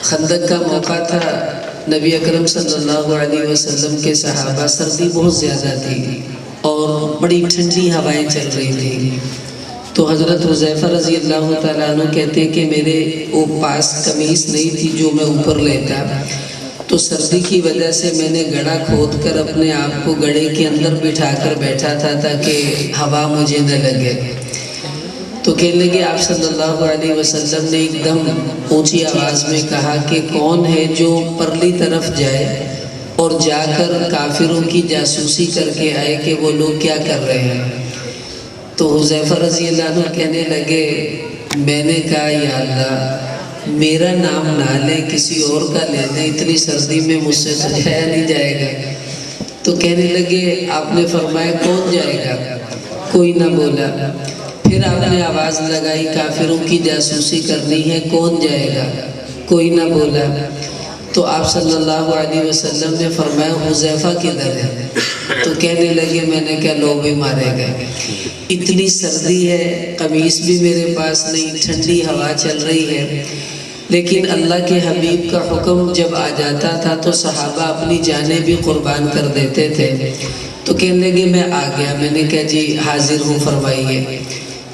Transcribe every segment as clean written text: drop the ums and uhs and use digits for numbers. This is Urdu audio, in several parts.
خندق کا موقع تھا، نبی اکرم صلی اللہ علیہ وسلم کے صحابہ، سردی بہت زیادہ تھی اور بڑی ٹھنڈی ہوائیں چل رہی تھیں۔ تو حضرت حذیفہ رضی اللہ تعالیٰ عنہ کہتے ہیں کہ میرے پاس قمیص نہیں تھی جو میں اوپر لیتا، تو سردی کی وجہ سے میں نے گڑھا کھود کر اپنے آپ کو گڑھے کے اندر بٹھا کر بیٹھا تھا تاکہ ہوا مجھے نہ لگے۔ تو کہنے لگے آپ صلی اللہ علیہ وسلم نے ایک دم اونچی آواز میں کہا کہ کون ہے جو پرلی طرف جائے اور جا کر کافروں کی جاسوسی کر کے آئے کہ وہ لوگ کیا کر رہے ہیں۔ تو حذیفہ رضی اللہ عنہ کہنے لگے، میں نے کہا یا اللہ میرا نام نہ لے، کسی اور کا لے دیں، اتنی سردی میں مجھ سے سجایا نہیں جائے گا۔ تو کہنے لگے، آپ نے فرمایا کون جائے گا؟ کوئی نہ بولا۔ پھر آپ نے آواز لگائی، کافروں کی جاسوسی کرنی ہے، کون جائے گا؟ کوئی نہ بولا۔ تو آپ صلی اللہ علیہ وسلم نے فرمایا حذیفہ کدھر ہے؟ تو کہنے لگے، میں نے کہا لو بھی مارے گئے، اتنی سردی ہے، قمیص بھی میرے پاس نہیں، ٹھنڈی ہوا چل رہی ہے۔ لیکن اللہ کے حبیب کا حکم جب آ جاتا تھا تو صحابہ اپنی جانیں بھی قربان کر دیتے تھے۔ تو کہنے لگے میں آ گیا، میں نے کہا جی حاضر ہوں، فرمائیے۔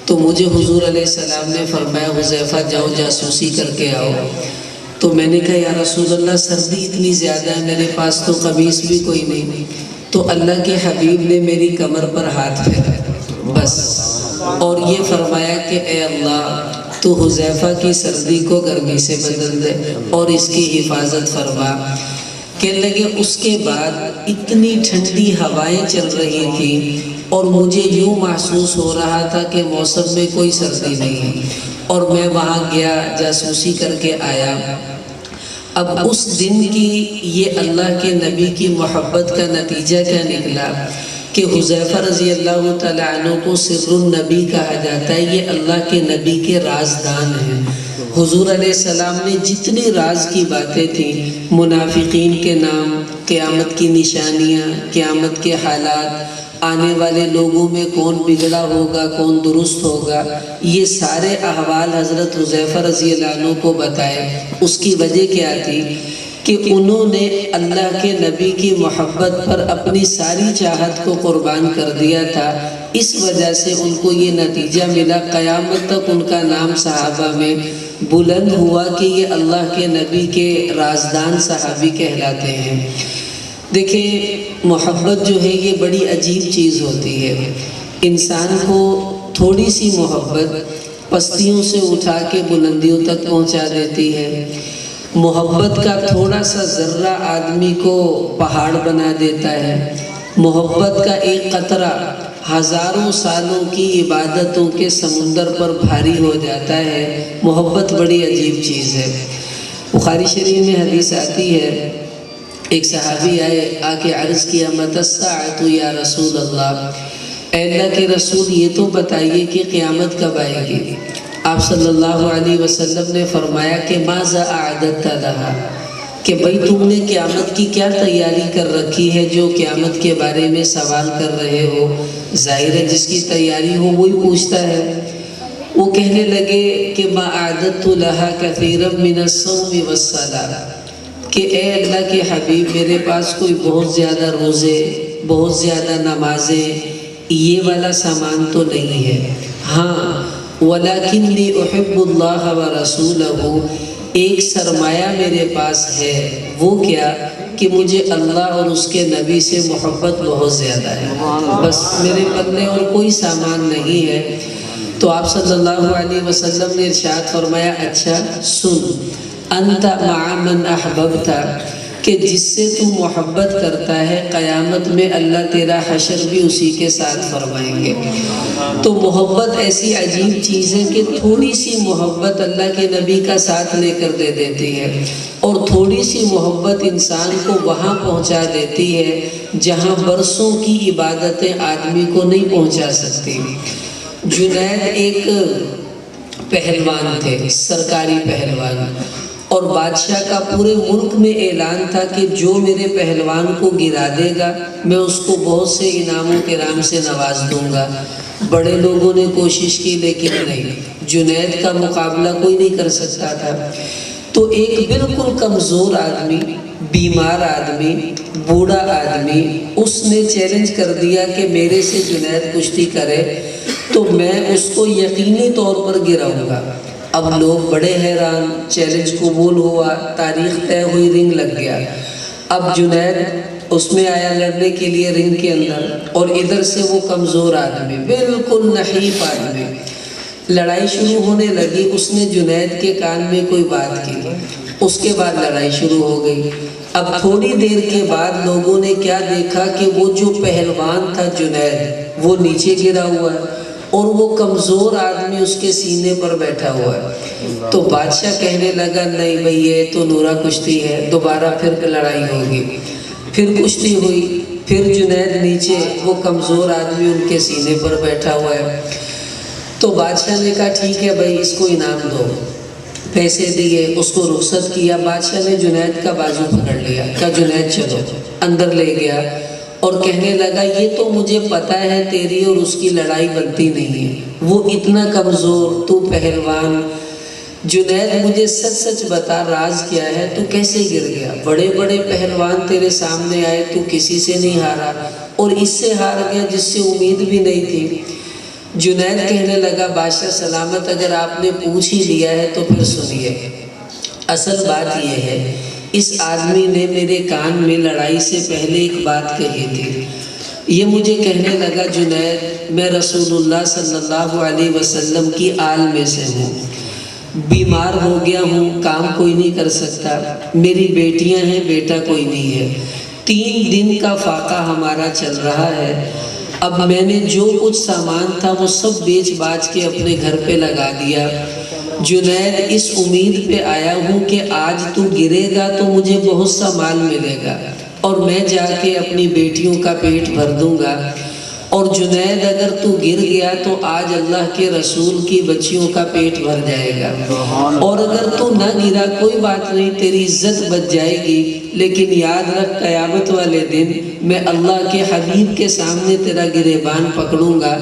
تو مجھے حضور علیہ السلام نے فرمایا حذیفہ جاؤ جاسوسی کر کے آؤ۔ تو میں نے کہا یا رسول اللہ سردی اتنی زیادہ ہے، میرے پاس تو قمیص بھی کوئی نہیں۔ تو اللہ کے حبیب نے میری کمر پر ہاتھ پھیرا بس، اور یہ فرمایا کہ اے اللہ تو حذیفہ کی سردی کو گرمی سے بدل دے اور اس کی حفاظت فرما۔ کہنے لگے اس کے بعد اتنی ٹھنڈی ہوائیں چل رہی تھیں اور مجھے یوں محسوس ہو رہا تھا کہ موسم میں کوئی سردی نہیں ہے، اور میں وہاں گیا جاسوسی کر کے آیا۔ اب اس دن کی یہ اللہ کے نبی کی محبت کا نتیجہ کیا نکلا کہ حذیفہ رضی اللہ تعالیٰ عنہ کو سر النبی کہا جاتا ہے، یہ اللہ کے نبی کے رازدان ہیں۔ حضور علیہ السلام نے جتنی راز کی باتیں تھیں، منافقین کے نام، قیامت کی نشانیاں، قیامت کے حالات، آنے والے لوگوں میں کون بگڑا ہوگا کون درست ہوگا، یہ سارے احوال حضرت حذیفہ رضی اللہ عنہ کو بتائے۔ اس کی وجہ کیا تھی کہ انہوں نے اللہ کے نبی کی محبت پر اپنی ساری چاہت کو قربان کر دیا تھا، اس وجہ سے ان کو یہ نتیجہ ملا، قیامت تک ان کا نام صحابہ میں بلند ہوا کہ یہ اللہ کے نبی کے رازدان صحابی کہلاتے ہیں۔ دیکھیں محبت جو ہے یہ بڑی عجیب چیز ہوتی ہے، انسان کو تھوڑی سی محبت پستیوں سے اٹھا کے بلندیوں تک پہنچا دیتی ہے، محبت کا تھوڑا سا ذرہ آدمی کو پہاڑ بنا دیتا ہے، محبت کا ایک قطرہ ہزاروں سالوں کی عبادتوں کے سمندر پر بھاری ہو جاتا ہے۔ محبت بڑی عجیب چیز ہے۔ بخاری شریف میں حدیث آتی ہے، ایک صحابی آئے، آ کے عرض کیا متی الساعۃ یا رسول اللہ، اے اللہ کے رسول یہ تو بتائیے کہ قیامت کب آئے گی؟ آپ صلی اللہ علیہ وسلم نے فرمایا کہ ماذا اعددت لہا، کہ بھئی تم نے قیامت کی کیا تیاری کر رکھی ہے جو قیامت کے بارے میں سوال کر رہے ہو؟ ظاہر ہے جس کی تیاری ہو وہی پوچھتا ہے۔ وہ کہنے لگے کہ ما اعددت لہا کثیرا من الصوم والصلاۃ، کہ اے اللہ کے حبیب میرے پاس کوئی بہت زیادہ روزے، بہت زیادہ نمازیں، یہ والا سامان تو نہیں ہے، ہاں وَلَكِنِّي أُحِبُّ اللَّهَ وَرَسُولَهُ، ایک سرمایہ میرے پاس ہے، وہ کیا کہ مجھے اللہ اور اس کے نبی سے محبت بہت زیادہ ہے، بس میرے پلے اور کوئی سامان نہیں ہے۔ تو آپ صلی اللہ علیہ وسلم نے ارشاد فرمایا اچھا سن، انت مع من احببت، کہ جس سے تو محبت کرتا ہے قیامت میں اللہ تیرا حشر بھی اسی کے ساتھ فرمائیں گے۔ تو محبت ایسی عجیب چیز ہے کہ تھوڑی سی محبت اللہ کے نبی کا ساتھ لے کر دے دیتی ہے، اور تھوڑی سی محبت انسان کو وہاں پہنچا دیتی ہے جہاں برسوں کی عبادتیں آدمی کو نہیں پہنچا سکتی۔ جنید ایک پہلوان تھے، سرکاری پہلوان، اور بادشاہ کا پورے ملک میں اعلان تھا کہ جو میرے پہلوان کو گرا دے گا میں اس کو بہت سے انعام و کرام سے نواز دوں گا۔ بڑے لوگوں نے کوشش کی لیکن نہیں، جنید کا مقابلہ کوئی نہیں کر سکتا تھا۔ تو ایک بالکل کمزور آدمی، بیمار آدمی، بوڑھا آدمی، اس نے چیلنج کر دیا کہ میرے سے جنید کشتی کرے تو میں اس کو یقینی طور پر گراؤں گا۔ اب لوگ بڑے حیران، چیلنج قبول ہوا، تاریخ طے ہوئی، رنگ لگ گیا۔ اب جنید اس میں آیا لڑنے کے لیے رنگ کے اندر، اور ادھر سے وہ کمزور آدمی، بالکل نحیف آدمی۔ لڑائی شروع ہونے لگی، اس نے جنید کے کان میں کوئی بات کی، اس کے بعد لڑائی شروع ہو گئی۔ اب تھوڑی دیر کے بعد لوگوں نے کیا دیکھا کہ وہ جو پہلوان تھا جنید، وہ نیچے گرا ہوا ہے اور وہ کمزور آدمی اس کے سینے پر بیٹھا ہوا ہے۔ تو بادشاہ کہنے لگا نہیں بھئی یہ تو نورا کشتی ہے، دوبارہ پھر لڑائی ہوگی۔ پھر کشتی ہوئی، پھر جنید نیچے، وہ کمزور آدمی ان کے سینے پر بیٹھا ہوا ہے۔ تو بادشاہ نے کہا ٹھیک ہے بھائی اس کو انعام دو، پیسے دیے، اس کو رخصت کیا۔ بادشاہ نے جنید کا بازو پکڑ لیا، کہا جنید چلو، اندر لے گیا اور کہنے لگا یہ تو مجھے پتا ہے تیری اور اس کی لڑائی بنتی نہیں ہے، وہ اتنا کمزور، تو پہلوان۔ جنید مجھے سچ سچ بتا راز کیا ہے، تو کیسے گر گیا؟ بڑے بڑے پہلوان تیرے سامنے آئے، تو کسی سے نہیں ہارا اور اس سے ہار گیا جس سے امید بھی نہیں تھی۔ جنید کہنے لگا بادشاہ سلامت، اگر آپ نے پوچھ ہی لیا ہے تو پھر سنیے۔ اصل بات یہ ہے اس آدمی نے میرے کان میں لڑائی سے پہلے ایک بات کہی تھی۔ یہ مجھے کہنے لگا جنید میں رسول اللہ صلی اللہ علیہ وسلم کی آل میں سے ہوں، بیمار ہو گیا ہوں، کام کوئی نہیں کر سکتا، میری بیٹیاں ہیں، بیٹا کوئی نہیں ہے، 3 دن کا فاقہ ہمارا چل رہا ہے۔ اب میں نے جو کچھ سامان تھا وہ سب بیچ باچ کے اپنے گھر پہ لگا دیا۔ جنید اس امید پہ آیا ہوں کہ آج تو گرے گا تو مجھے بہت سا مال ملے گا اور میں جا کے اپنی بیٹیوں کا پیٹ بھر دوں گا، اور جنید اگر تو گر گیا تو آج اللہ کے رسول کی بچیوں کا پیٹ بھر جائے گا، اور اگر تو نہ گرا کوئی بات نہیں، تیری عزت بچ جائے گی، لیکن یاد رکھ قیامت والے دن میں اللہ کے حبیب کے سامنے تیرا گریبان پکڑوں گا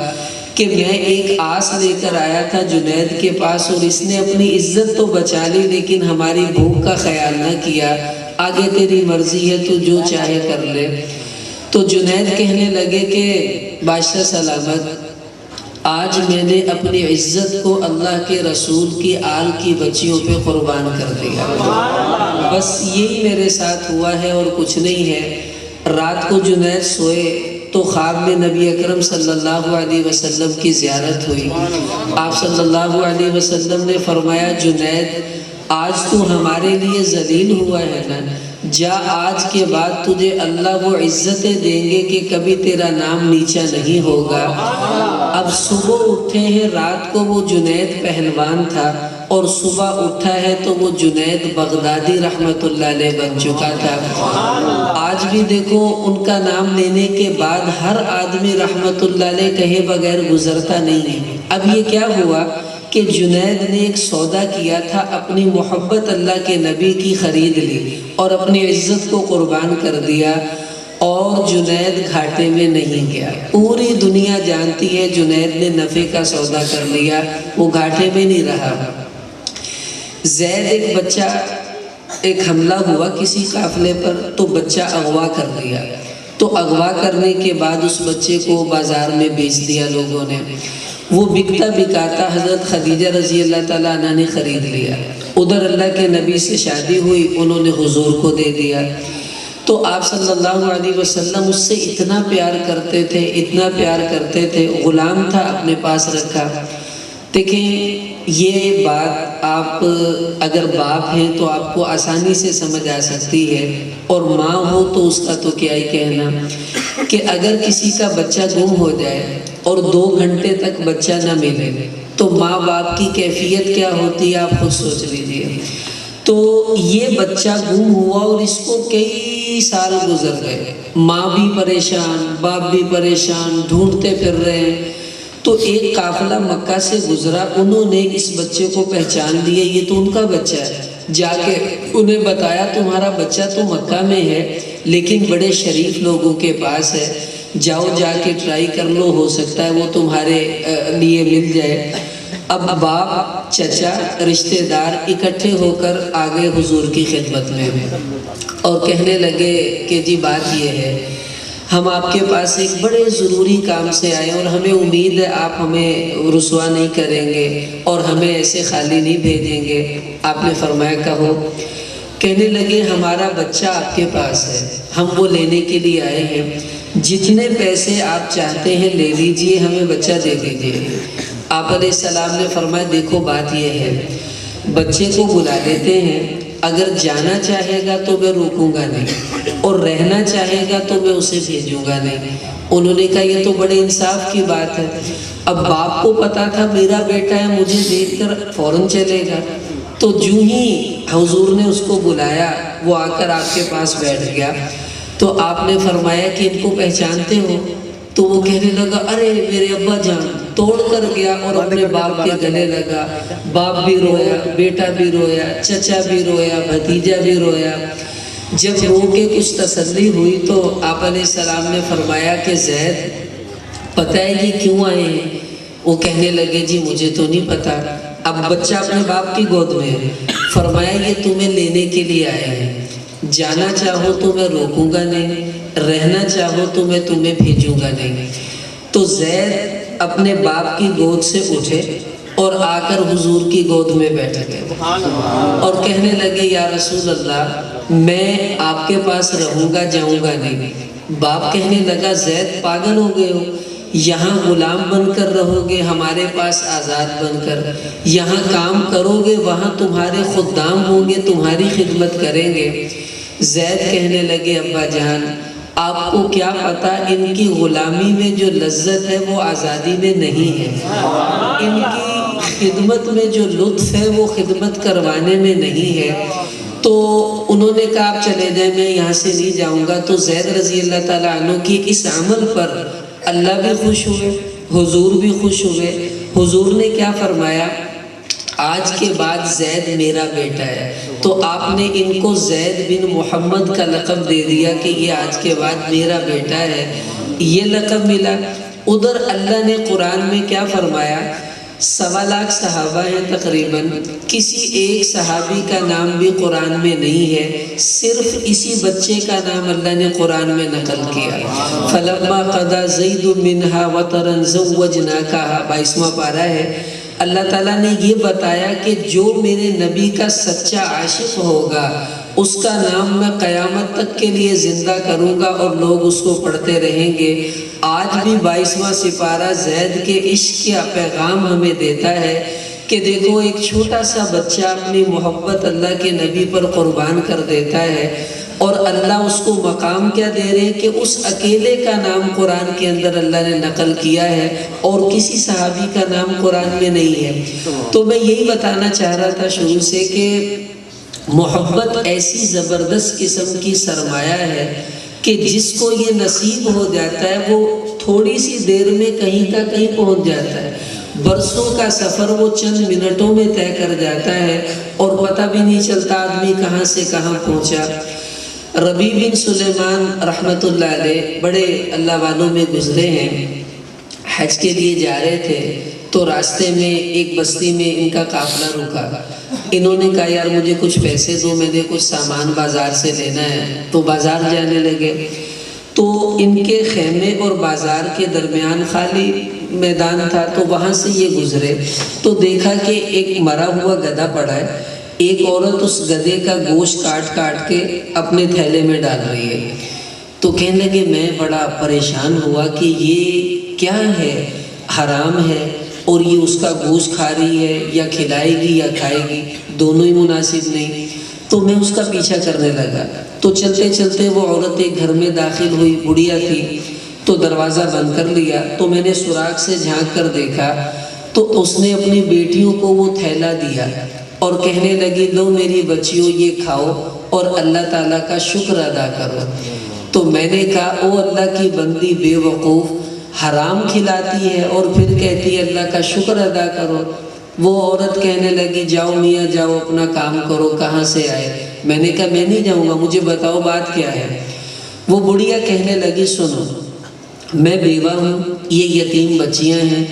کہ میں ایک آس لے کر آیا تھا جنید کے پاس اور اس نے اپنی عزت تو بچا لی لیکن ہماری بھوک کا خیال نہ کیا، آگے تیری مرضی ہے تو جو چاہے کر لے۔ تو جنید کہنے لگے کہ بادشاہ سلامت، آج میں نے اپنی عزت کو اللہ کے رسول کی آل کی بچیوں پہ قربان کر دیا، بس یہی میرے ساتھ ہوا ہے اور کچھ نہیں ہے۔ رات کو جنید سوئے تو خواب میں نبی اکرم صلی اللہ علیہ وسلم کی زیارت ہوئی۔ آپ صلی اللہ علیہ وسلم نے فرمایا جنید آج تو ہمارے لیے ذلیل ہوا ہے نا، جا آج کے بعد تجھے اللہ وہ عزتیں دیں گے کہ کبھی تیرا نام نیچا نہیں ہوگا۔ اب صبح اٹھے ہیں، رات کو وہ جنید پہلوان تھا اور صبح اٹھا ہے تو وہ جنید بغدادی رحمت اللہ علیہ بن چکا تھا۔ آج بھی دیکھو ان کا نام لینے کے بعد ہر آدمی رحمت اللہ علیہ کہے بغیر گزرتا نہیں ہے۔ اب یہ کیا ہوا کہ جنید نے ایک سودا کیا تھا، اپنی محبت اللہ کے نبی کی خرید لی اور اپنی عزت کو قربان کر دیا، اور جنید گھاٹے میں نہیں گیا۔ پوری دنیا جانتی ہے جنید نے نفع کا سودا کر لیا، وہ گھاٹے میں نہیں رہا۔ زید ایک بچہ، ایک حملہ ہوا کسی قافلے پر تو بچہ اغوا کر لیا، تو اغوا کرنے کے بعد اس بچے کو بازار میں بیچ دیا لوگوں نے۔ وہ بکتا بکاتا حضرت خدیجہ رضی اللہ تعالیٰ عنہ نے خرید لیا، ادھر اللہ کے نبی سے شادی ہوئی، انہوں نے حضور کو دے دیا۔ تو آپ صلی اللہ علیہ وسلم اس سے اتنا پیار کرتے تھے، اتنا پیار کرتے تھے، غلام تھا اپنے پاس رکھا۔ دیکھیں یہ بات آپ اگر باپ ہیں تو آپ کو آسانی سے سمجھ آ سکتی ہے، اور ماں ہو تو اس کا تو کیا ہی کہنا، کہ اگر کسی کا بچہ گم ہو جائے اور 2 گھنٹے تک بچہ نہ ملے تو ماں باپ کی کیفیت کیا ہوتی ہے آپ خود سوچ لیجئے۔ تو یہ بچہ گم ہوا اور اس کو کئی سال گزر گئے، ماں بھی پریشان، باپ بھی پریشان، ڈھونڈتے پھر رہے ہیں۔ تو ایک قافلہ مکہ سے گزرا، انہوں نے اس بچے کو پہچان لیا، یہ تو ان کا بچہ ہے۔ جا کے انہیں بتایا تمہارا بچہ تو مکہ میں ہے لیکن بڑے شریف لوگوں کے پاس ہے، جاؤ جا کے ٹرائی کر لو، ہو سکتا ہے وہ تمہارے لیے مل جائے۔ اب باپ چچا رشتہ دار اکٹھے ہو کر آگے حضور کی خدمت میں اور کہنے لگے کہ جی بات یہ ہے، ہم آپ کے پاس ایک بڑے ضروری کام سے آئے اور ہمیں امید ہے آپ ہمیں رسوا نہیں کریں گے اور ہمیں ایسے خالی نہیں بھیجیں گے۔ آپ نے فرمایا کہو۔ کہنے لگے ہمارا بچہ آپ کے پاس ہے، ہم وہ لینے کے لیے آئے ہیں، جتنے پیسے آپ چاہتے ہیں لے لیجئے، ہمیں بچہ دے دیجئے۔ آپ علیہ السلام نے فرمایا دیکھو بات یہ ہے، بچے کو بلا لیتے ہیں، اگر جانا چاہے گا تو میں روکوں گا نہیں اور رہنا چاہے گا تو میں اسے بھیجوں گا نہیں۔ انہوں نے کہا یہ تو بڑے انصاف کی بات ہے۔ اب باپ کو پتا تھا میرا بیٹا ہے، مجھے دیکھ کر فوراً چلے گا، تو جو ہی حضور نے اس کو بلایا وہ آ کر آپ کے پاس بیٹھ گیا۔ تو آپ نے فرمایا کہ ان کو پہچانتے ہو؟ تو وہ کہنے لگا ارے میرے ابا جان، توڑ کر گیا اور اپنے باپ کے گلے لگا۔ باپ بھی رویا، بیٹا بھی رویا، چچا بھی رویا، بھتیجا بھی رویا۔ جب رو کے کچھ تسلی ہوئی تو آپ علیہ السلام نے فرمایا کہ زید پتہ ہے یہ کیوں آئے ہیں؟ وہ کہنے لگے جی مجھے تو نہیں پتا۔ اب بچہ اپنے باپ کی گود میں ہے۔ فرمایا یہ تمہیں لینے کے لیے آئے ہیں، جانا چاہو تو میں روکوں گا نہیں، رہنا چاہو تو میں تمہیں بھیجوں گا نہیں۔ تو زید اپنے باپ کی گود سے اٹھے اور آ کر حضور کی گود میں بیٹھ گئے اور کہنے لگے یا رسول اللہ میں آپ کے پاس رہوں گا، جاؤں گا نہیں۔ باپ کہنے لگا زید پاگل ہو گئے ہو، یہاں غلام بن کر رہو گے، ہمارے پاس آزاد بن کر، یہاں کام کرو گے، وہاں تمہارے خدام ہوں گے، تمہاری خدمت کریں گے۔ زید کہنے لگے ابا جان آپ کو کیا پتا ان کی غلامی میں جو لذت ہے وہ آزادی میں نہیں ہے، ان کی خدمت میں جو لطف ہے وہ خدمت کروانے میں نہیں ہے۔ تو انہوں نے کہا آپ چلے جائیں، میں یہاں سے نہیں جاؤں گا۔ تو زید رضی اللہ تعالیٰ عنہ کی اس عمل پر اللہ بھی خوش ہوئے، حضور بھی خوش ہوئے۔ حضور نے کیا فرمایا آج کے بعد زید میرا بیٹا ہے، تو آپ نے ان کو زید بن محمد کا لقب دے دیا کہ یہ آج کے بعد میرا بیٹا ہے، یہ لقب ملا۔ ادھر اللہ نے قرآن میں کیا فرمایا، 1.25 لاکھ صحابہ ہیں تقریباً، کسی ایک صحابی کا نام بھی قرآن میں نہیں ہے، صرف اسی بچے کا نام اللہ نے قرآن میں نقل کیا۔ فَلَمَّا قَضَى زَيْدٌ مِّنْهَا وَطَرًا زَوَّجْنَاكَهَا 22واں پارہ ہے۔ اللہ تعالیٰ نے یہ بتایا کہ جو میرے نبی کا سچا عاشق ہوگا اس کا نام میں قیامت تک کے لیے زندہ کروں گا اور لوگ اس کو پڑھتے رہیں گے۔ آج بھی 22واں سپارہ زید کے عشق کا پیغام ہمیں دیتا ہے کہ دیکھو ایک چھوٹا سا بچہ اپنی محبت اللہ کے نبی پر قربان کر دیتا ہے اور اللہ اس کو مقام کیا دے رہے ہیں کہ اس اکیلے کا نام قرآن کے اندر اللہ نے نقل کیا ہے اور کسی صحابی کا نام قرآن میں نہیں ہے۔ تو میں یہی بتانا چاہ رہا تھا شروع سے کہ محبت ایسی زبردست قسم کی سرمایہ ہے کہ جس کو یہ نصیب ہو جاتا ہے وہ تھوڑی سی دیر میں کہیں کا کہیں پہنچ جاتا ہے، برسوں کا سفر وہ چند منٹوں میں طے کر جاتا ہے اور پتہ بھی نہیں چلتا آدمی کہاں سے کہاں پہنچا۔ ربیع بن سلیمان رحمۃ اللہ علیہ بڑے اللہ والوں میں گزرے ہیں، حج کے لیے جا رہے تھے تو راستے میں ایک بستی میں ان کا قافلہ رکا۔ انہوں نے کہا یار مجھے کچھ پیسے دو، میں نے کچھ سامان بازار سے لینا ہے، تو بازار جانے لگے۔ تو ان کے خیمے اور بازار کے درمیان خالی میدان تھا، تو وہاں سے یہ گزرے تو دیکھا کہ ایک مرا ہوا گدھا پڑا ہے، ایک عورت اس گدھے کا گوشت کاٹ کاٹ کے اپنے تھیلے میں ڈال رہی ہے۔ تو کہنے لگے میں بڑا پریشان ہوا کہ یہ کیا ہے، حرام ہے اور یہ اس کا گوشت کھا رہی ہے یا کھلائے گی یا کھائے گی، دونوں ہی مناسب نہیں۔ تو میں اس کا پیچھا کرنے لگا، تو چلتے چلتے وہ عورت ایک گھر میں داخل ہوئی، بڑھیا تھی، تو دروازہ بند کر لیا۔ تو میں نے سوراخ سے جھانک کر دیکھا تو اس نے اپنی بیٹیوں کو وہ تھیلا دیا اور کہنے لگی لو میری بچیوں یہ کھاؤ اور اللہ تعالیٰ کا شکر ادا کرو۔ تو میں نے کہا او اللہ کی بندی بے وقوف، حرام کھلاتی ہے اور پھر کہتی ہے اللہ کا شکر ادا کرو۔ وہ عورت کہنے لگی جاؤ میاں جاؤ اپنا کام کرو، کہاں سے آئے؟ میں نے کہا میں نہیں جاؤں گا، مجھے بتاؤ بات کیا ہے۔ وہ بڑھیا کہنے لگی سنو میں بیوہ ہوں، یہ یتیم بچیاں ہیں،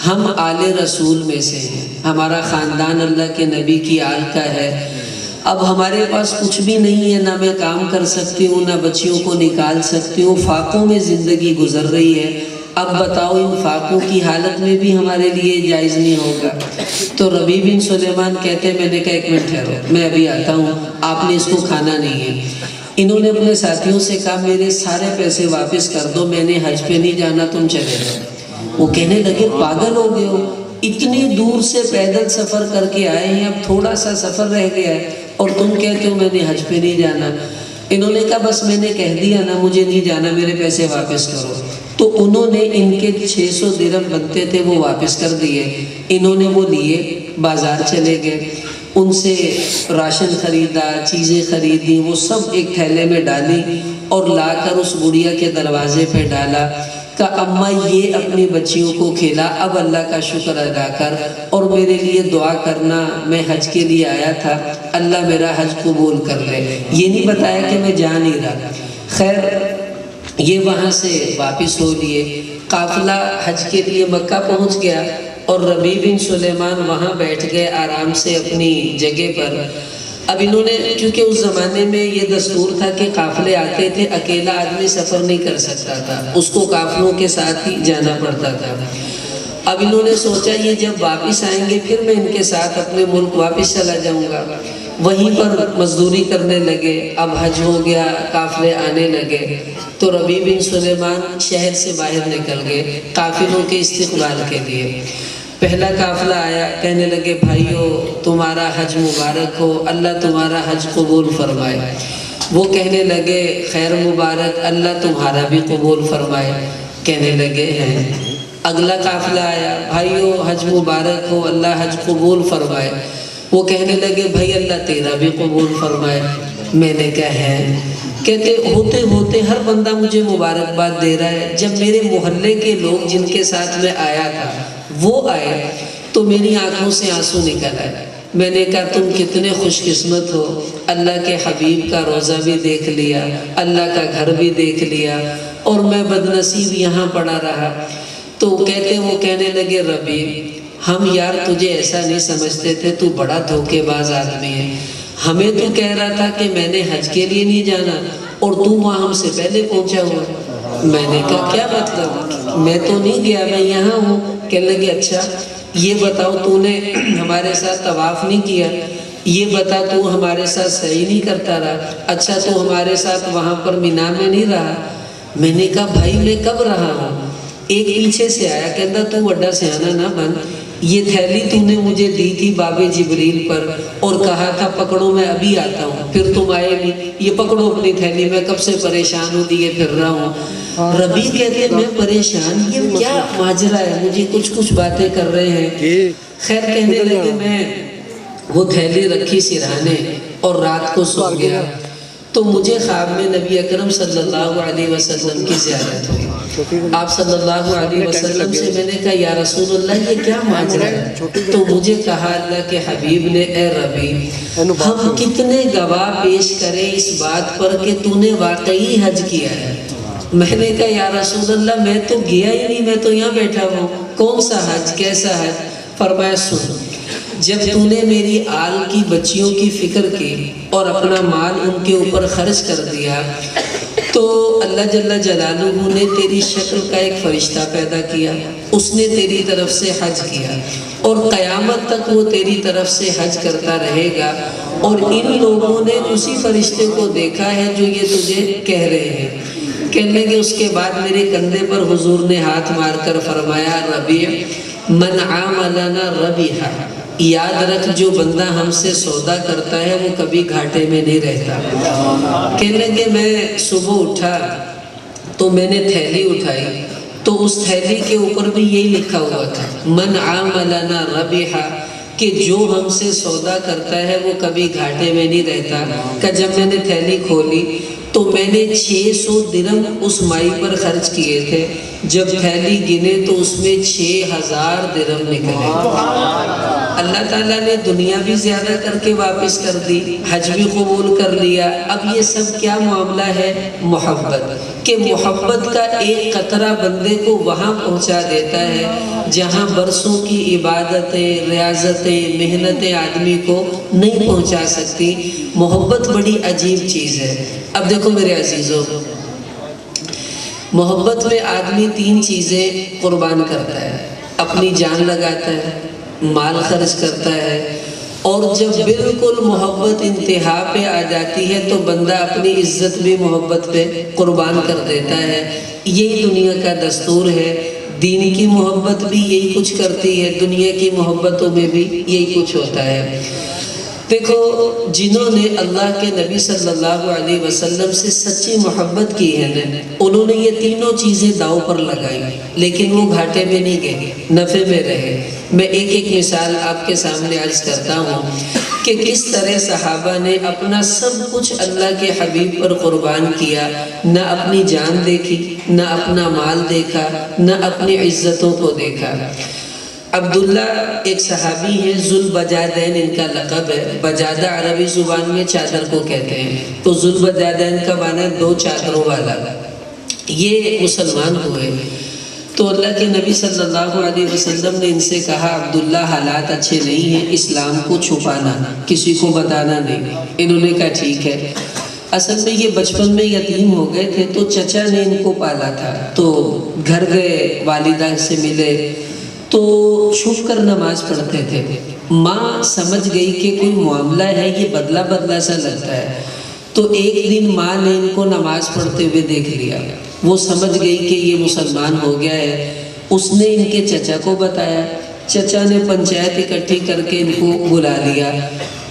ہم آل رسول میں سے ہیں، ہمارا خاندان اللہ کے نبی کی آل کا ہے۔ اب ہمارے پاس کچھ بھی نہیں ہے، نہ میں کام کر سکتی ہوں، نہ بچیوں کو نکال سکتی ہوں، فاقوں میں زندگی گزر رہی ہے۔ اب بتاؤ ان فاقوں کی حالت میں بھی ہمارے لیے جائز نہیں ہوگا۔ تو ربیع بن سلیمان کہتے ہیں، میں نے کہا ایک منٹ ٹھہرو، میں ابھی آتا ہوں، آپ نے اس کو کھانا نہیں ہے۔ انہوں نے اپنے ساتھیوں سے کہا میرے سارے پیسے واپس کر دو، میں نے حج پہ نہیں جانا، تم چلے جاؤ۔ وہ کہنے لگے پاگل ہو گئے ہو، اتنی دور سے پیدل سفر کر کے آئے ہیں، اب تھوڑا سا سفر رہ گیا ہے اور تم کہتے ہو میں نے حج پہ نہیں جانا۔ انہوں نے کہا بس میں نے کہہ دیا نا مجھے نہیں جانا، میرے پیسے واپس کرو۔ تو انہوں نے ان کے 600 درہم بنتے تھے وہ واپس کر دیے، انہوں نے وہ لیے بازار چلے گئے، ان سے راشن خریدا، چیزیں خریدی، وہ سب ایک تھیلے میں ڈالی اور لا کر اس گڑیا کے دروازے پہ ڈالا۔ کہا اماں یہ اپنی بچیوں کو کھلا، اب اللہ کا شکر ادا کر اور میرے لیے دعا کرنا، میں حج کے لیے آیا تھا، اللہ میرا حج قبول کر لے۔ یہ نہیں بتایا کہ میں جا نہیں رہا۔ خیر یہ وہاں سے واپس ہو لیے، قافلہ حج کے لیے مکہ پہنچ گیا اور ربیع بن سلیمان وہاں بیٹھ گئے آرام سے اپنی جگہ پر۔ اب انہوں نے، کیونکہ اس زمانے میں یہ دستور تھا کہ قافلے آتے تھے، اکیلا آدمی سفر نہیں کر سکتا تھا، اس کو قافلوں کے ساتھ ہی جانا پڑتا تھا۔ اب انہوں نے سوچا یہ جب واپس آئیں گے پھر میں ان کے ساتھ اپنے ملک واپس چلا جاؤں گا۔ وہیں پر مزدوری کرنے لگے، اب حج ہو گیا، قافلے آنے لگے، تو ربیع بن سلیمان شہر سے باہر نکل گئے قافلوں کے استقبال کے لیے۔ پہلا قافلہ آیا، کہنے لگے بھائیو تمہارا حج مبارک ہو، اللہ تمہارا حج قبول فرمائے۔ وہ کہنے لگے خیر مبارک، اللہ تمہارا بھی قبول فرمائے۔ کہنے لگے ہیں۔ اگلا قافلہ آیا، بھائیو حج مبارک ہو، اللہ حج قبول فرمائے۔ وہ کہنے لگے بھائی اللہ تیرا بھی قبول فرمائے۔ میں نے کہا ہے، کہتے ہوتے ہوتے ہر بندہ مجھے مبارکباد دے رہا ہے، جب میرے محلے کے لوگ جن کے ساتھ میں آیا تھا وہ آئے تو میری آنکھوں سے آنسو نکل آئے۔ میں نے کہا تم کتنے خوش قسمت ہو، اللہ کے حبیب کا روضہ بھی دیکھ لیا، اللہ کا گھر بھی دیکھ لیا، اور میں بدنصیب یہاں پڑا رہا۔ تو کہتے وہ کہنے لگے ربیع ہم یار تجھے ایسا نہیں سمجھتے تھے، تو بڑا دھوکے باز آدمی ہے، ہمیں تو کہہ رہا تھا کہ میں نے حج کے لیے نہیں جانا اور تو وہاں ہم سے پہلے پہنچا ہوا۔ میں نے کہا کیا مطلب، میں تو نہیں گیا، میں یہاں ہوں۔ کہنے لگے اچھا یہ بتاؤ تو نے ہمارے ساتھ طواف نہیں کیا، یہ بتا تو ہمارے ساتھ سعی نہیں کرتا رہا، اچھا تو ہمارے ساتھ وہاں پر مینا میں نہیں رہا۔ میں نے کہا بھائی میں کب رہا ہوں؟ ایک پیچھے سے آیا، کہتا تو بڑا سیانا نہ بن، یہ تھیلی تم نے مجھے دی تھی باب جبریل پر اور کہا تھا پکڑو میں ابھی آتا ہوں، پھر تم آئے نہیں، یہ پکڑو اپنی تھیلی، میں کب سے پریشان ہوں دیے پھر رہا ہوں۔ ربیع کہتے میں پریشان، یہ کیا ماجرا ہے، مجھے کچھ باتیں کر رہے ہیں۔ خیر کہنے لگے میں وہ تھیلی رکھی سرہانے اور رات کو سو گیا تو مجھے خواب میں نبی اکرم صلی اللہ علیہ وسلم کی زیارت ہوئی۔ آپ صلی اللہ علیہ وسلم سے میں نے کہا یا رسول اللہ یہ کیا ماجرا ہے؟ تو مجھے کہا اللہ کے حبیب نے اے ربیع ہم کتنے گواہ پیش کریں اس بات پر کہ تو نے واقعی حج کیا ہے۔ میں نے کہا یا رسول اللہ میں تو گیا ہی نہیں، میں تو یہاں بیٹھا ہوں، کون سا حج، کیسا حج؟ فرمایا سن، جب تو نے میری آل کی بچیوں کی فکر کی اور اپنا مال ان کے اوپر خرچ کر دیا تو اللہ جل جلالہ نے تیری شکل کا ایک فرشتہ پیدا کیا، اس نے تیری طرف سے حج کیا اور قیامت تک وہ تیری طرف سے حج کرتا رہے گا، اور ان لوگوں نے اسی فرشتے کو دیکھا ہے جو یہ تجھے کہہ رہے ہیں۔ کہنے لگے اس کے بعد میرے کندھے پر حضور نے ہاتھ مار کر فرمایا ربیع من عاملنا ربیح، یاد رکھ جو بندہ ہم سے سودا کرتا ہے وہ کبھی گھاٹے میں نہیں رہتا۔ کہنے لگے میں صبح اٹھا تو میں نے تھیلی اٹھائی تو اس تھیلی کے اوپر بھی یہی لکھا ہوا تھا من عاملنا ربیح، کہ جو ہم سے سودا کرتا ہے وہ کبھی گھاٹے میں نہیں رہتا۔ کہ جب میں نے تھیلی کھولی تو میں نے 600 درہم اس مائی پر خرچ کیے تھے، جب تھیلی گنے تو اس میں 6000 درہم نکلے۔ اللہ تعالیٰ نے دنیا بھی زیادہ کر کے واپس کر دی، حج بھی قبول کر لیا۔ اب یہ سب کیا معاملہ ہے؟ محبت، کہ محبت کا ایک قطرہ بندے کو وہاں پہنچا دیتا ہے جہاں برسوں کی عبادتیں، ریاضتیں، محنتیں آدمی کو نہیں پہنچا سکتی۔ محبت بڑی عجیب چیز ہے۔ اب دیکھو میرے عزیزوں، محبت میں آدمی 3 چیزیں قربان کرتا ہے، اپنی جان لگاتا ہے، مال خرچ کرتا ہے، اور جب بالکل محبت انتہا پہ آ جاتی ہے تو بندہ اپنی عزت بھی محبت پہ قربان کر دیتا ہے۔ یہی دنیا کا دستور ہے۔ دین کی محبت بھی یہی کچھ کرتی ہے، دنیا کی محبتوں میں بھی یہی کچھ ہوتا ہے۔ دیکھو، جنہوں نے اللہ کے نبی صلی اللہ علیہ وسلم سے سچی محبت کی ہے نا، انہوں نے یہ تینوں چیزیں داؤ پر لگائی، لیکن وہ گھاٹے میں نہیں گئے، نفع میں رہے۔ میں ایک مثال آپ کے سامنے عرض کرتا ہوں کہ کس طرح صحابہ نے اپنا سب کچھ اللہ کے حبیب پر قربان کیا، نہ اپنی جان دیکھی، نہ اپنا مال دیکھا، نہ اپنی عزتوں کو دیکھا۔ عبداللہ ایک صحابی ہیں، ذوالبجادین ان کا لقب ہے۔ بجادہ عربی زبان میں چادر کو کہتے ہیں، تو ذوالبجادین کا معنی 2 چادروں والا۔ یہ مسلمان ہوئے تو اللہ کے نبی صلی اللہ علیہ وسلم نے ان سے کہا، عبداللہ حالات اچھے نہیں ہیں، اسلام کو چھپانا، کسی کو بتانا نہیں۔ انہوں نے کہا ٹھیک ہے۔ اصل میں یہ بچپن میں یتیم ہو گئے تھے تو چچا نے ان کو پالا تھا، تو گھر گئے، والدہ سے ملے تو چھپ کر نماز پڑھتے تھے۔ ماں سمجھ گئی کہ کوئی معاملہ ہے، یہ بدلا بدلا سا لگتا ہے، تو ایک دن ماں نے ان کو نماز پڑھتے ہوئے دیکھ لیا۔ وہ سمجھ گئی کہ یہ مسلمان ہو گیا ہے۔ اس نے ان کے چچا کو بتایا، چچا نے پنچایت اکٹھی کر کے ان کو بلا لیا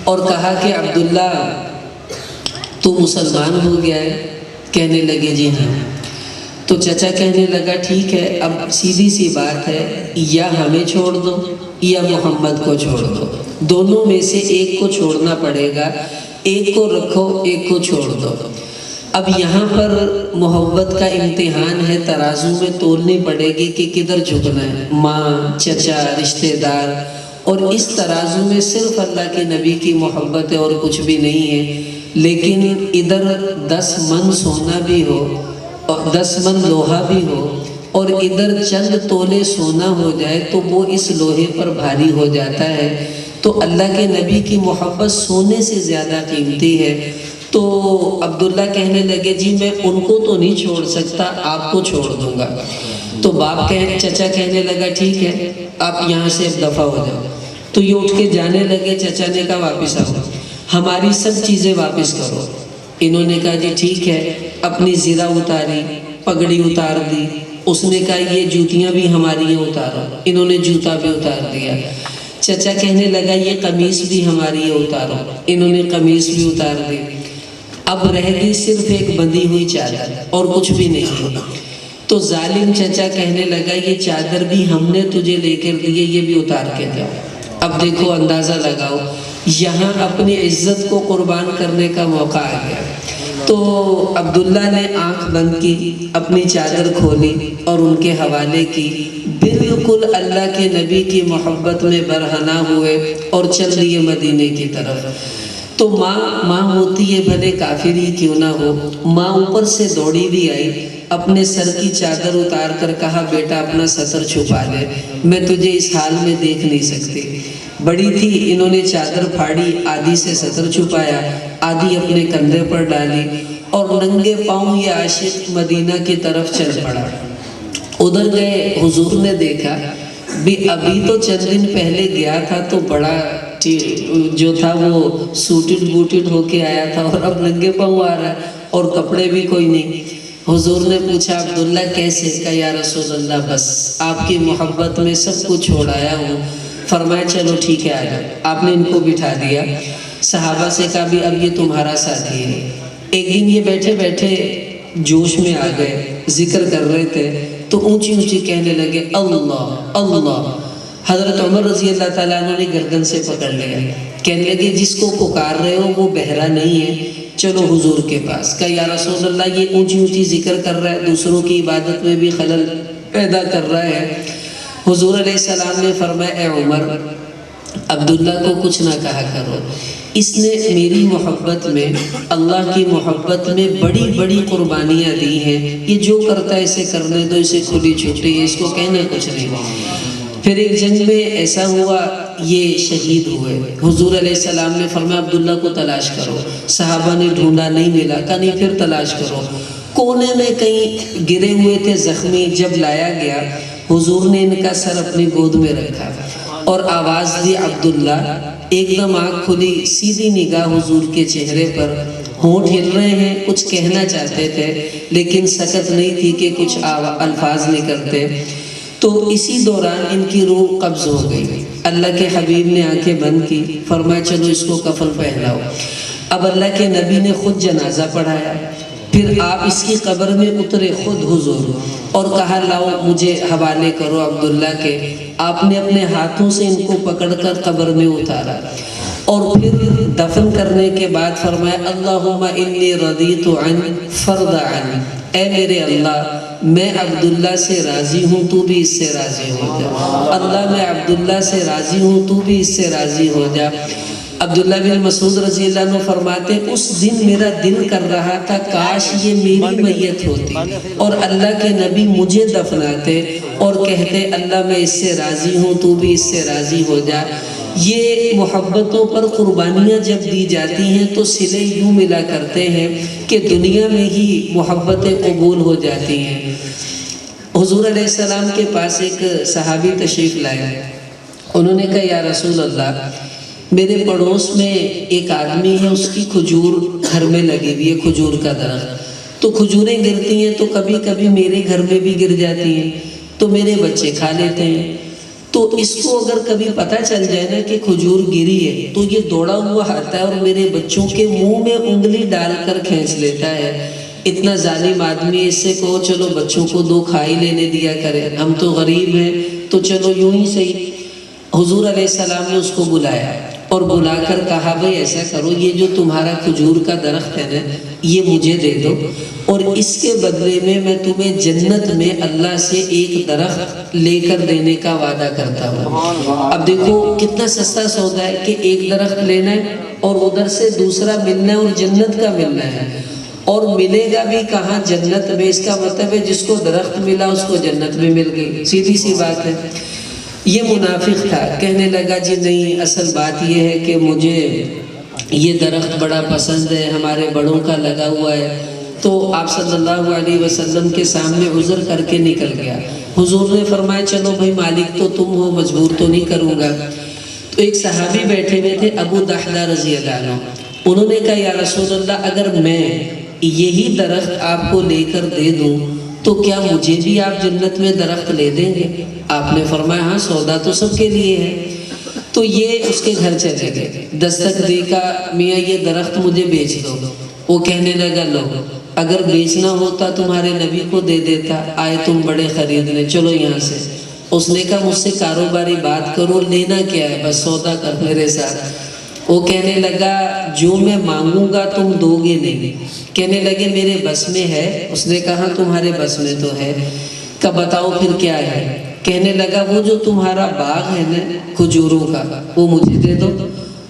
اور کہا کہ عبداللہ تو مسلمان ہو گیا ہے؟ کہنے لگے جی ہاں۔ تو چچا کہنے لگا ٹھیک ہے، اب سیدھی سی بات ہے، یا ہمیں چھوڑ دو یا محمد کو چھوڑ دو، دونوں میں سے ایک کو چھوڑنا پڑے گا، ایک کو رکھو ایک کو چھوڑ دو۔ اب یہاں پر محبت کا امتحان ہے، ترازو میں تولنی پڑے گی کہ کدھر جھکنا ہے، ماں، چچا، رشتہ دار، اور اس ترازو میں صرف اللہ کے نبی کی محبت ہے اور کچھ بھی نہیں ہے۔ لیکن ادھر 10 من سونا بھی ہو اور 10 من لوہا بھی ہو اور ادھر چند تولے سونا ہو جائے تو وہ اس لوہے پر بھاری ہو جاتا ہے۔ تو اللہ کے نبی کی محبت سونے سے زیادہ قیمتی ہے۔ تو عبداللہ کہنے لگے جی میں ان کو تو نہیں چھوڑ سکتا، آپ کو چھوڑ دوں گا۔ تو چچا کہنے لگا ٹھیک ہے، آپ یہاں سے اب دفع ہو جاؤ۔ تو یہ اٹھ کے جانے لگے، چچا نے کہا واپس آؤ، ہماری سب چیزیں واپس کرو۔ انہوں نے کہا جی ٹھیک ہے، اپنی زرہ اتاری، پگڑی اتار دی۔ اس نے کہا یہ جوتیاں بھی ہماری ہیں اتارو، انہوں نے جوتا بھی اتار دیا۔ چچا کہنے لگا یہ قمیص بھی ہماری ہے اتارو، انہوں نے قمیص بھی اتار دی۔ اب رہ گئی صرف ایک بندھی ہوئی چادر اور کچھ بھی نہیں۔ تو ظالم چچا کہنے لگا یہ چادر بھی ہم نے تجھے لے کر دی ہے، یہ بھی اتار کے جاؤ۔ اب دیکھو، اندازہ لگاؤ، یہاں اپنی عزت کو قربان کرنے کا موقع آ گیا۔ تو عبداللہ نے آنکھ بند کی، اپنی چادر کھولی اور ان کے حوالے کی، بالکل اللہ کے نبی کی محبت میں برہنہ ہوئے اور چل دیے مدینے کی طرف۔ تو ماں ہوتی ہے بھلے کافر ہی کیوں نہ ہو، ماں اوپر سے دوڑی بھی آئی، اپنے سر کی چادر اتار کر کہا بیٹا اپنا سطر چھپا لے، میں تجھے اس حال میں دیکھ نہیں سکتی۔ بڑی تھی، انہوں نے چادر پھاڑی، آدھی سے سطر چھپایا، آدھی اپنے کندھے پر ڈالی اور ننگے پاؤں یہ عاشق مدینہ کی طرف چل پڑا۔ ادھر گئے، حضور نے دیکھا بھی ابھی تو چند دن پہلے گیا تھا تو بڑا جو تھا وہ سوٹڈ بوٹڈ ہو کے آیا تھا، اور اب ننگے پاؤں آ رہا ہے اور کپڑے بھی کوئی نہیں۔ حضور نے پوچھا عبداللہ کیسے؟ کہا یا رسول اللہ بس آپ کی محبت میں سب کچھ چھوڑ آیا ہوں۔ فرمایا چلو ٹھیک ہے آ جاؤ۔ آپ نے ان کو بٹھا دیا، صحابہ سے کہا بھی اب یہ تمہارا ساتھی ہے۔ ایک دن یہ بیٹھے بیٹھے جوش میں آ گئے، ذکر کر رہے تھے تو اونچی اونچی کہنے لگے اللہ اللہ۔ حضرت عمر رضی اللہ تعالیٰ عنہ نے گردن سے پکڑ لیا، کہنے لگے جس کو پکار رہے ہو وہ بہرا نہیں ہے، چلو حضور کے پاس۔ کہا یا رسول اللہ یہ اونچی اونچی ذکر کر رہا ہے، دوسروں کی عبادت میں بھی خلل پیدا کر رہا ہے۔ حضور علیہ السلام نے فرمایا اے عمر عبداللہ کو کچھ نہ کہا کرو، اس نے میری محبت میں، اللہ کی محبت میں بڑی بڑی قربانیاں دی ہیں، یہ جو کرتا ہے اسے کرنے دو، اسے کھلی چھٹی ہے، اس کو کہنا کچھ نہیں۔ پھر ایک جنگ میں ایسا ہوا یہ شہید ہوئے، حضور علیہ السلام نے فرمایا عبداللہ کو تلاش کرو، صحابہ نے ڈھونڈا نہیں ملا، کہا نہیں پھر تلاش کرو، کونے میں کہیں گرے ہوئے تھے زخمی، جب لایا گیا حضور نے ان کا سر اپنی گود میں رکھا اور آواز دی عبداللہ، ایک دم آنکھ کھلی، سیدھی نگاہ حضور کے چہرے پر، ہونٹ ہل رہے ہیں، کچھ کہنا چاہتے تھے لیکن سکت نہیں تھی کہ کچھ الفاظ نکلتے، تو اسی دوران ان کی روح قبض ہو گئی۔ اللہ کے حبیب نے آنکھیں بند کی، فرمایا چلو اس کو کفن پہناؤ۔ اب اللہ کے نبی نے خود جنازہ پڑھایا، پھر آپ اس کی قبر میں اترے خود حضور اور کہا لاؤ مجھے حوالے کرو عبداللہ کے۔ آپ نے اپنے ہاتھوں سے ان کو پکڑ کر قبر میں اتارا اور پھر دفن کرنے کے بعد فرمایا اللہم انی رضیت عن فرض عن، اے میرے اللہ میں عبداللہ سے راضی ہوں تو بھی اس سے راضی ہو جا، اللہ میں عبداللہ سے راضی ہوں تو بھی اس سے راضی ہو جا۔ عبداللہ بن مسعود رضی اللہ عنہ فرماتے اس دن میرا دل کر رہا تھا کاش یہ میری میت ہوتی اور اللہ کے نبی مجھے دفناتے اور کہتے اللہ میں اس سے راضی ہوں تو بھی اس سے راضی ہو جا۔ یہ محبتوں پر قربانیاں جب دی جاتی ہیں تو صلے یوں ملا کرتے ہیں کہ دنیا میں ہی محبتیں قبول ہو جاتی ہیں۔ حضور علیہ السلام کے پاس ایک صحابی تشریف لائے، انہوں نے کہا یا رسول اللہ میرے پڑوس میں ایک آدمی ہے، اس کی کھجور گھر میں لگی ہوئی ہے، کھجور کا درخت، تو کھجوریں گرتی ہیں تو کبھی کبھی میرے گھر میں بھی گر جاتی ہیں تو میرے بچے کھا لیتے ہیں، تو اس کو اگر کبھی پتہ چل جائے نا کہ کھجور گری ہے تو یہ دوڑا ہوا آتا ہے اور میرے بچوں کے منہ میں انگلی ڈال کر کھینچ لیتا ہے، اتنا ظالم آدمی ہے، اس سے کہو چلو بچوں کو دو کھائی لینے دیا کرے، ہم تو غریب ہیں تو چلو یوں ہی صحیح۔ حضور علیہ السلام نے اس کو بلایا اور بلا کر کہا بھئی ایسا کرو یہ جو تمہارا کھجور کا درخت ہے نا یہ مجھے دے دو اور اس کے بدلے میں تمہیں جنت میں اللہ سے ایک درخت لے کر دینے کا وعدہ کرتا ہوں۔ اب دیکھو کتنا سستا سودا ہے کہ ایک درخت لینا ہے اور ادھر سے دوسرا ملنا ہے اور جنت کا ملنا ہے، اور ملے گا بھی کہاں؟ جنت میں۔ اس کا مطلب ہے جس کو درخت ملا اس کو جنت میں مل گئی، سیدھی سی بات ہے۔ یہ منافق تھا، کہنے لگا جی نہیں اصل بات یہ ہے کہ مجھے یہ درخت بڑا پسند ہے، ہمارے بڑوں کا لگا ہوا ہے، تو آپ صلی اللہ علیہ وسلم کے سامنے عذر کر کے نکل گیا۔ حضور نے فرمایا چلو بھائی مالک تو تم ہو، مجبور تو نہیں کروں گا۔ تو ایک صحابی بیٹھے ہوئے تھے ابو دحدہ رضی اللہ عنہ، انہوں نے کہا یا رسول اللہ اگر میں یہی درخت آپ کو لے کر دے دوں تو کیا مجھے بھی آپ جنت میں درخت لے دیں گے؟ آپ نے فرمایا ہاں سودا تو سب کے لیے ہے۔ تو یہ اس کے گھر چلے گئے، دستک دے کا میاں یہ درخت مجھے بیچ دو۔ وہ کہنے لگا لو اگر بیچنا ہوتا تمہارے نبی کو دے دیتا، آئے تم بڑے خریدنے، چلو یہاں سے۔ اس نے کہا مجھ سے کاروباری بات کرو، لینا کیا ہے، بس سودا کر میرے ساتھ۔ وہ کہنے لگا جو میں مانگوں گا تم دو گے نہیں۔ کہنے لگے میرے بس میں ہے۔ اس نے کہا تمہارے بس میں تو ہے۔ کہ بتاؤ پھر کیا ہے؟ کہنے لگا وہ جو تمہارا باغ ہے نا کھجوروں کا وہ مجھے دے دو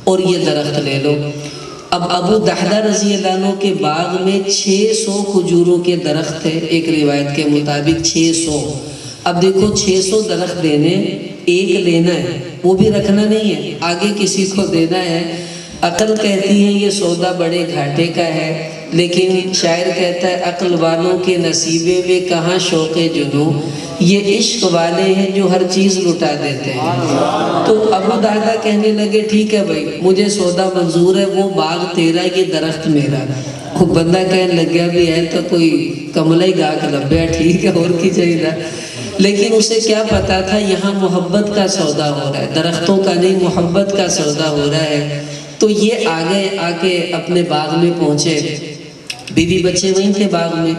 اور یہ درخت لے لو۔ اب ابو دحدہ رضی اللہ عنہ کے باغ میں 600 کھجوروں کے درخت تھے، ایک روایت کے مطابق 600۔ اب دیکھو 600 درخت دینے، ایک لینا ہے، وہ بھی رکھنا نہیں ہے، آگے کسی کو دینا ہے۔ عقل کہتی ہے یہ سودا بڑے گھاٹے کا ہے، لیکن شاعر کہتا ہے عقل والوں کے نصیبے میں کہاں شوق جنوں، یہ عشق والے ہیں جو ہر چیز لٹا دیتے ہیں۔ تو ابو دحدہ کہنے لگے ٹھیک ہے بھائی مجھے سودا منظور ہے، وہ باغ تیرا یہ درخت میرا۔ وہ بندہ کہنے لگ گیا بھی ہے تو کوئی کملہ ہی گاہ کا لبیا، ٹھیک ہے اور کی چاہیے، لیکن اسے کیا پتا تھا یہاں محبت کا سودا ہو رہا ہے، درختوں کا نہیں محبت کا سودا ہو رہا ہے۔ تو یہ آ کے اپنے باغ میں پہنچے، بیوی بچے وہیں تھے باغ میں،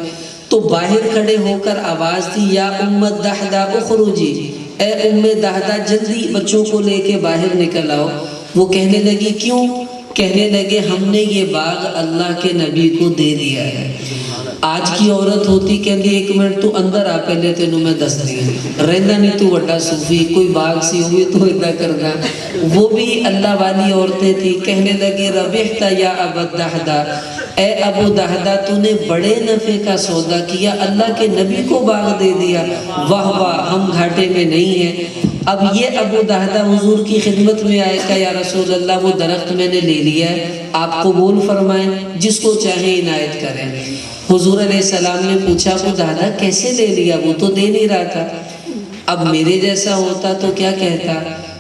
تو باہر کھڑے ہو کر آواز دی یا ام دحدہ اخرجی، اے ام دحدہ جلدی بچوں کو لے کے باہر نکل آؤ۔ وہ کہنے لگی کیوں؟ کہنے لگے ہم نے یہ باغ اللہ کے نبی کو دے دیا ہے۔ آج کی عورت ہوتی کہندی ایک منٹ تو اندر آ پہلے تینوں میں دس دیا رہنا نہیں تو وڈا صوفی کوئی باغ سی ہوئی تو ادھا کرنا۔ وہ بھی اللہ والی عورتیں تھی، کہنے لگے ربحت یا ابا الدحدہ، اے ابو دحدہ تو نے بڑے نفع کا سودا کیا، اللہ کے نبی کو باغ دے دیا، واہ واہ ہم گھاٹے میں نہیں ہیں۔ اب یہ ابو دحدہ حضور کی خدمت میں آئے کہ یا رسول اللہ وہ درخت میں نے لے لیا ہے، آپ قبول فرمائیں، جس کو چاہیں عنایت کریں۔ حضور علیہ السلام نے پوچھا ابو دحدہ کیسے لے لیا، وہ تو دے نہیں رہا تھا۔ اب میرے جیسا ہوتا تو کیا کہتا،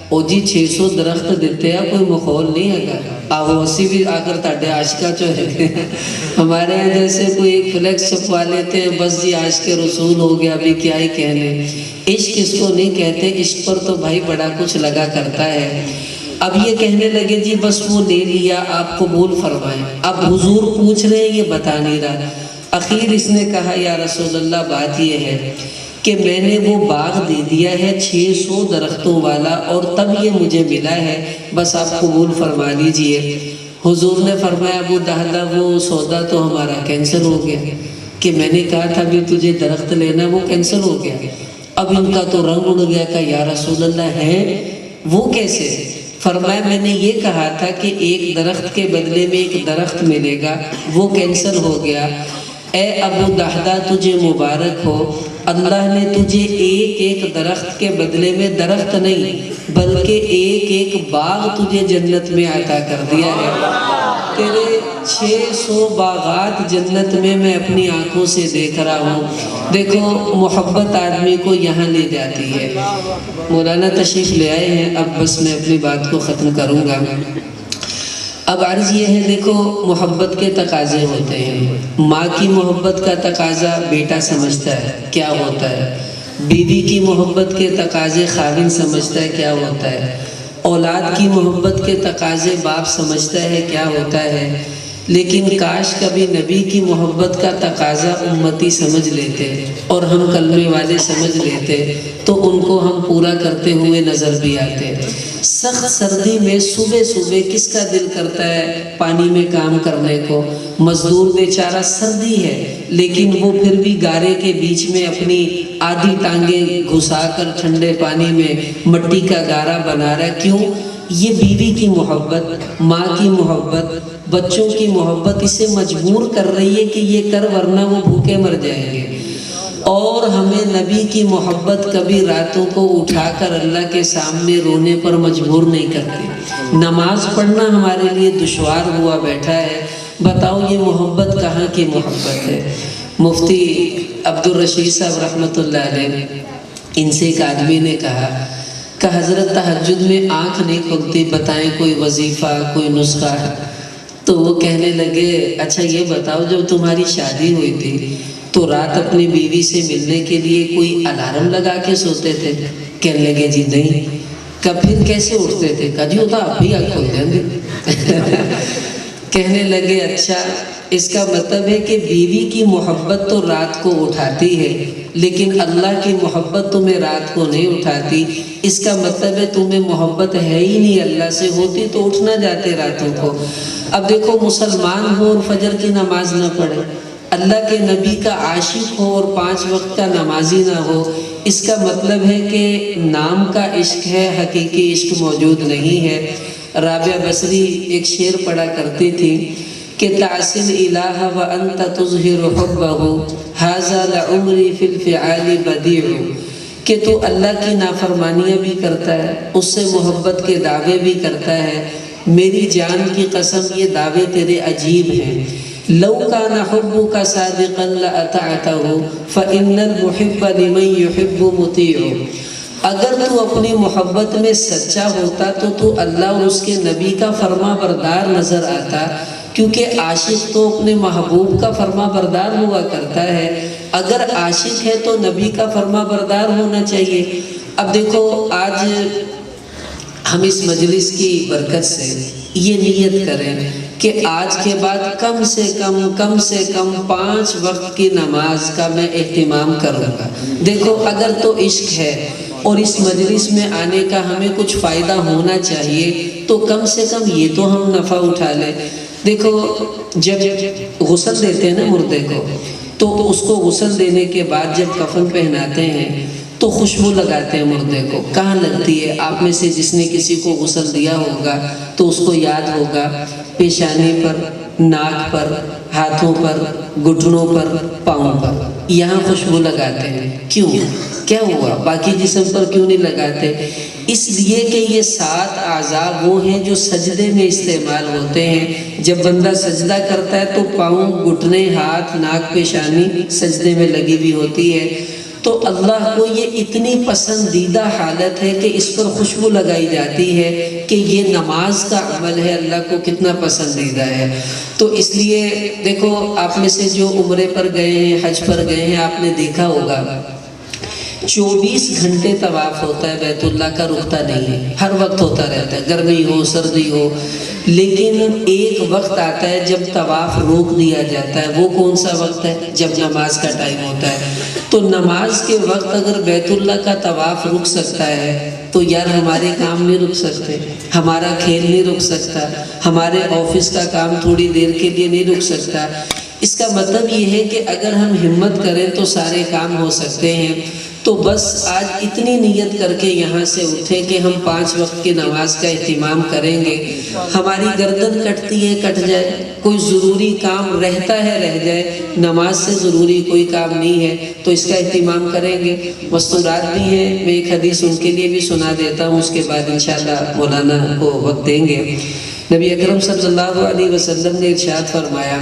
او جی 600 درخت دیتے ہیں کوئی مخول نہیں ہے گا، آہو اسی بھی آ کر تاڑے عاشقہ جو ہے ہمارے یہاں جیسے کوئی ایک فلیکس چھپوا لیتے ہیں، بس جی عاشق رسول ہو گیا، ابھی کیا ہی کہنے۔ عشق اس کو نہیں کہتے، عشق پر تو بھائی بڑا کچھ لگا کرتا ہے۔ اب یہ کہنے لگے جی بس وہ لے لیا، آپ قبول فرمائیں۔ اب حضور پوچھ رہے ہیں، یہ بتا نہیں رہا۔ اخیر اس نے کہا یا رسول اللہ بات یہ ہے کہ میں نے وہ باغ دے دیا ہے 600 درختوں والا، اور تب یہ مجھے ملا ہے، بس آپ قبول فرما لیجئے۔ حضور نے فرمایا ابو دحدہ وہ سودا تو ہمارا کینسل ہو گیا، کہ میں نے کہا تھا بھی تجھے درخت لینا وہ کینسل ہو گیا۔ اب ان کا تو رنگ اڑ گیا کہ یا رسول اللہ ہے وہ کیسے؟ فرمایا میں نے یہ کہا تھا کہ ایک درخت کے بدلے میں ایک درخت ملے گا، وہ کینسل ہو گیا۔ اے ابو دحدہ تجھے مبارک ہو، اللہ نے تجھے ایک ایک درخت کے بدلے میں درخت نہیں بلکہ ایک ایک باغ تجھے جنت میں عطا کر دیا ہے۔ تیرے 600 باغات جنت میں اپنی آنکھوں سے دیکھ رہا ہوں۔ دیکھو محبت آدمی کو یہاں لے جاتی ہے۔ مولانا تشریف لے آئے ہیں، اب بس میں اپنی بات کو ختم کروں گا۔ اب عرض یہ ہے، دیکھو محبت کے تقاضے ہوتے ہیں۔ ماں کی محبت کا تقاضا بیٹا سمجھتا ہے کیا ہوتا ہے، بیوی کی محبت کے تقاضے خاوند سمجھتا ہے کیا ہوتا ہے، اولاد کی محبت کے تقاضے باپ سمجھتا ہے کیا ہوتا ہے۔ لیکن کاش کبھی نبی کی محبت کا تقاضا امتی سمجھ لیتے اور ہم کلمے والے سمجھ لیتے تو ان کو ہم پورا کرتے ہوئے نظر بھی آتے۔ سخت سردی میں صبح صبح کس کا دل کرتا ہے پانی میں کام کرنے کو؟ مزدور بیچارہ سردی ہے لیکن وہ پھر بھی گارے کے بیچ میں اپنی آدھی ٹانگیں گھسا کر ٹھنڈے پانی میں مٹی کا گارا بنا رہا ہے۔ کیوں؟ یہ بیوی کی محبت، ماں کی محبت، بچوں کی محبت اسے مجبور کر رہی ہے کہ یہ کر ورنہ وہ بھوکے مر جائیں گے۔ اور ہمیں نبی کی محبت کبھی راتوں کو اٹھا کر اللہ کے سامنے رونے پر مجبور نہیں کرتی۔ نماز پڑھنا ہمارے لیے دشوار ہوا بیٹھا ہے، بتاؤ یہ محبت کہاں کی محبت ہے؟ مفتی عبدالرشید صاحب رحمۃ اللہ علیہ، ان سے ایک آدمی نے کہا کہ حضرت تہجد میں آنکھ نہیں کھلتی، بتائیں کوئی وظیفہ کوئی نسخہ؟ تو وہ کہنے لگے اچھا یہ بتاؤ جب تمہاری شادی ہوئی تھی تو رات اپنی بیوی سے ملنے کے لیے کوئی الارم لگا کے سوتے تھے؟ کہنے لگے جی نہیں۔ کہ پھر کیسے اٹھتے تھے؟ کہ جی ہوتا آپ بھی آنکھ کھول دیں گے۔ کہنے لگے اچھا اس کا مطلب ہے کہ بیوی کی محبت تو رات کو اٹھاتی ہے لیکن اللہ کی محبت تمہیں رات کو نہیں اٹھاتی۔ اس کا مطلب ہے تمہیں محبت ہے ہی نہیں اللہ سے، ہوتی تو اٹھنا جاتے راتوں کو۔ اب دیکھو مسلمان ہو اور فجر کی نماز نہ پڑھے، اللہ کے نبی کا عاشق ہو اور 5 وقت کا نمازی نہ ہو، اس کا مطلب ہے کہ نام کا عشق ہے، حقیقی عشق موجود نہیں ہے۔ رابعہ بصری ایک شعر پڑھا کرتی تھی کہ تعصی الالہ وانت تظہر حبہ ھذا لعمری فی الفعال بدیع، کہ تو اللہ کی نافرمانیاں بھی کرتا ہے، اس سے محبت کے دعوے بھی کرتا ہے، میری جان کی قسم یہ دعوے تیرے عجیب ہیں۔ لو کان حبک صادقا لأطعتہ فإن المحب لمن يحب مطیع، اگر تو اپنی محبت میں سچا ہوتا تو اللہ اور اس کے نبی کا فرما بردار نظر آتا، کیونکہ عاشق تو اپنے محبوب کا فرما بردار ہوا کرتا ہے۔ اگر عاشق ہے تو نبی کا فرما بردار ہونا چاہیے۔ اب دیکھو آج ہم اس مجلس کی برکت سے یہ نیت کریں کہ آج کے بعد کم سے کم 5 وقت کی نماز کا میں اہتمام کروں گا۔ دیکھو اگر تو عشق ہے اور اس مجلس میں آنے کا ہمیں کچھ فائدہ ہونا چاہیے تو کم سے کم یہ تو ہم نفع اٹھا لیں۔ دیکھو جب غسل دیتے ہیں نا مردے کو، تو اس کو غسل دینے کے بعد جب کفن پہناتے ہیں تو خوشبو لگاتے ہیں مردے کو۔ کہاں لگتی ہے؟ آپ میں سے جس نے کسی کو غسل دیا ہوگا تو اس کو یاد ہوگا، پیشانی پر، ناک پر، ہاتھوں پر، گھٹنوں پر، پاؤں پر، یہاں خوشبو لگاتے ہیں۔ کیوں؟ کیا ہوا؟ باقی جسم پر کیوں نہیں لگاتے؟ اس لیے کہ یہ 7 اعضاء وہ ہیں جو سجدے میں استعمال ہوتے ہیں۔ جب بندہ سجدہ کرتا ہے تو پاؤں، گھٹنے، ہاتھ، ناک، پیشانی سجدے میں لگی ہوئی ہوتی ہے۔ تو اللہ کو یہ اتنی پسندیدہ حالت ہے کہ اس پر خوشبو لگائی جاتی ہے کہ یہ نماز کا عمل ہے، اللہ کو کتنا پسندیدہ ہے۔ تو اس لیے دیکھو، آپ میں سے جو عمرے پر گئے ہیں، حج پر گئے ہیں، آپ نے دیکھا ہوگا 24 گھنٹے طواف ہوتا ہے، بیت اللہ کا رکتا نہیں ہے، ہر وقت ہوتا رہتا ہے، گرمی ہو سردی ہو۔ لیکن ایک وقت آتا ہے جب طواف روک دیا جاتا ہے۔ وہ کون سا وقت ہے؟ جب نماز کا ٹائم ہوتا ہے۔ تو نماز کے وقت اگر بیت اللہ کا طواف رک سکتا ہے تو یار ہمارے کام نہیں رک سکتے، ہمارا کھیل نہیں رک سکتا، ہمارے آفس کا کام تھوڑی دیر کے لیے نہیں رک سکتا۔ اس کا مطلب یہ ہے کہ اگر ہم ہمت کریں تو سارے کام ہو سکتے ہیں۔ تو بس آج اتنی نیت کر کے یہاں سے اٹھے کہ ہم 5 وقت کی نماز کا اہتمام کریں گے۔ ہماری گردن کٹتی ہے، کٹ جائے، کوئی ضروری کام رہتا ہے، رہ جائے، نماز سے ضروری کوئی کام نہیں ہے تو اس کا اہتمام کریں گے۔ مستورات بھی ہیں، میں ایک حدیث ان کے لیے بھی سنا دیتا ہوں، اس کے بعد انشاءاللہ مولانا کو وقت دیں گے۔ نبی اکرم صلی اللہ علیہ وسلم نے ارشاد فرمایا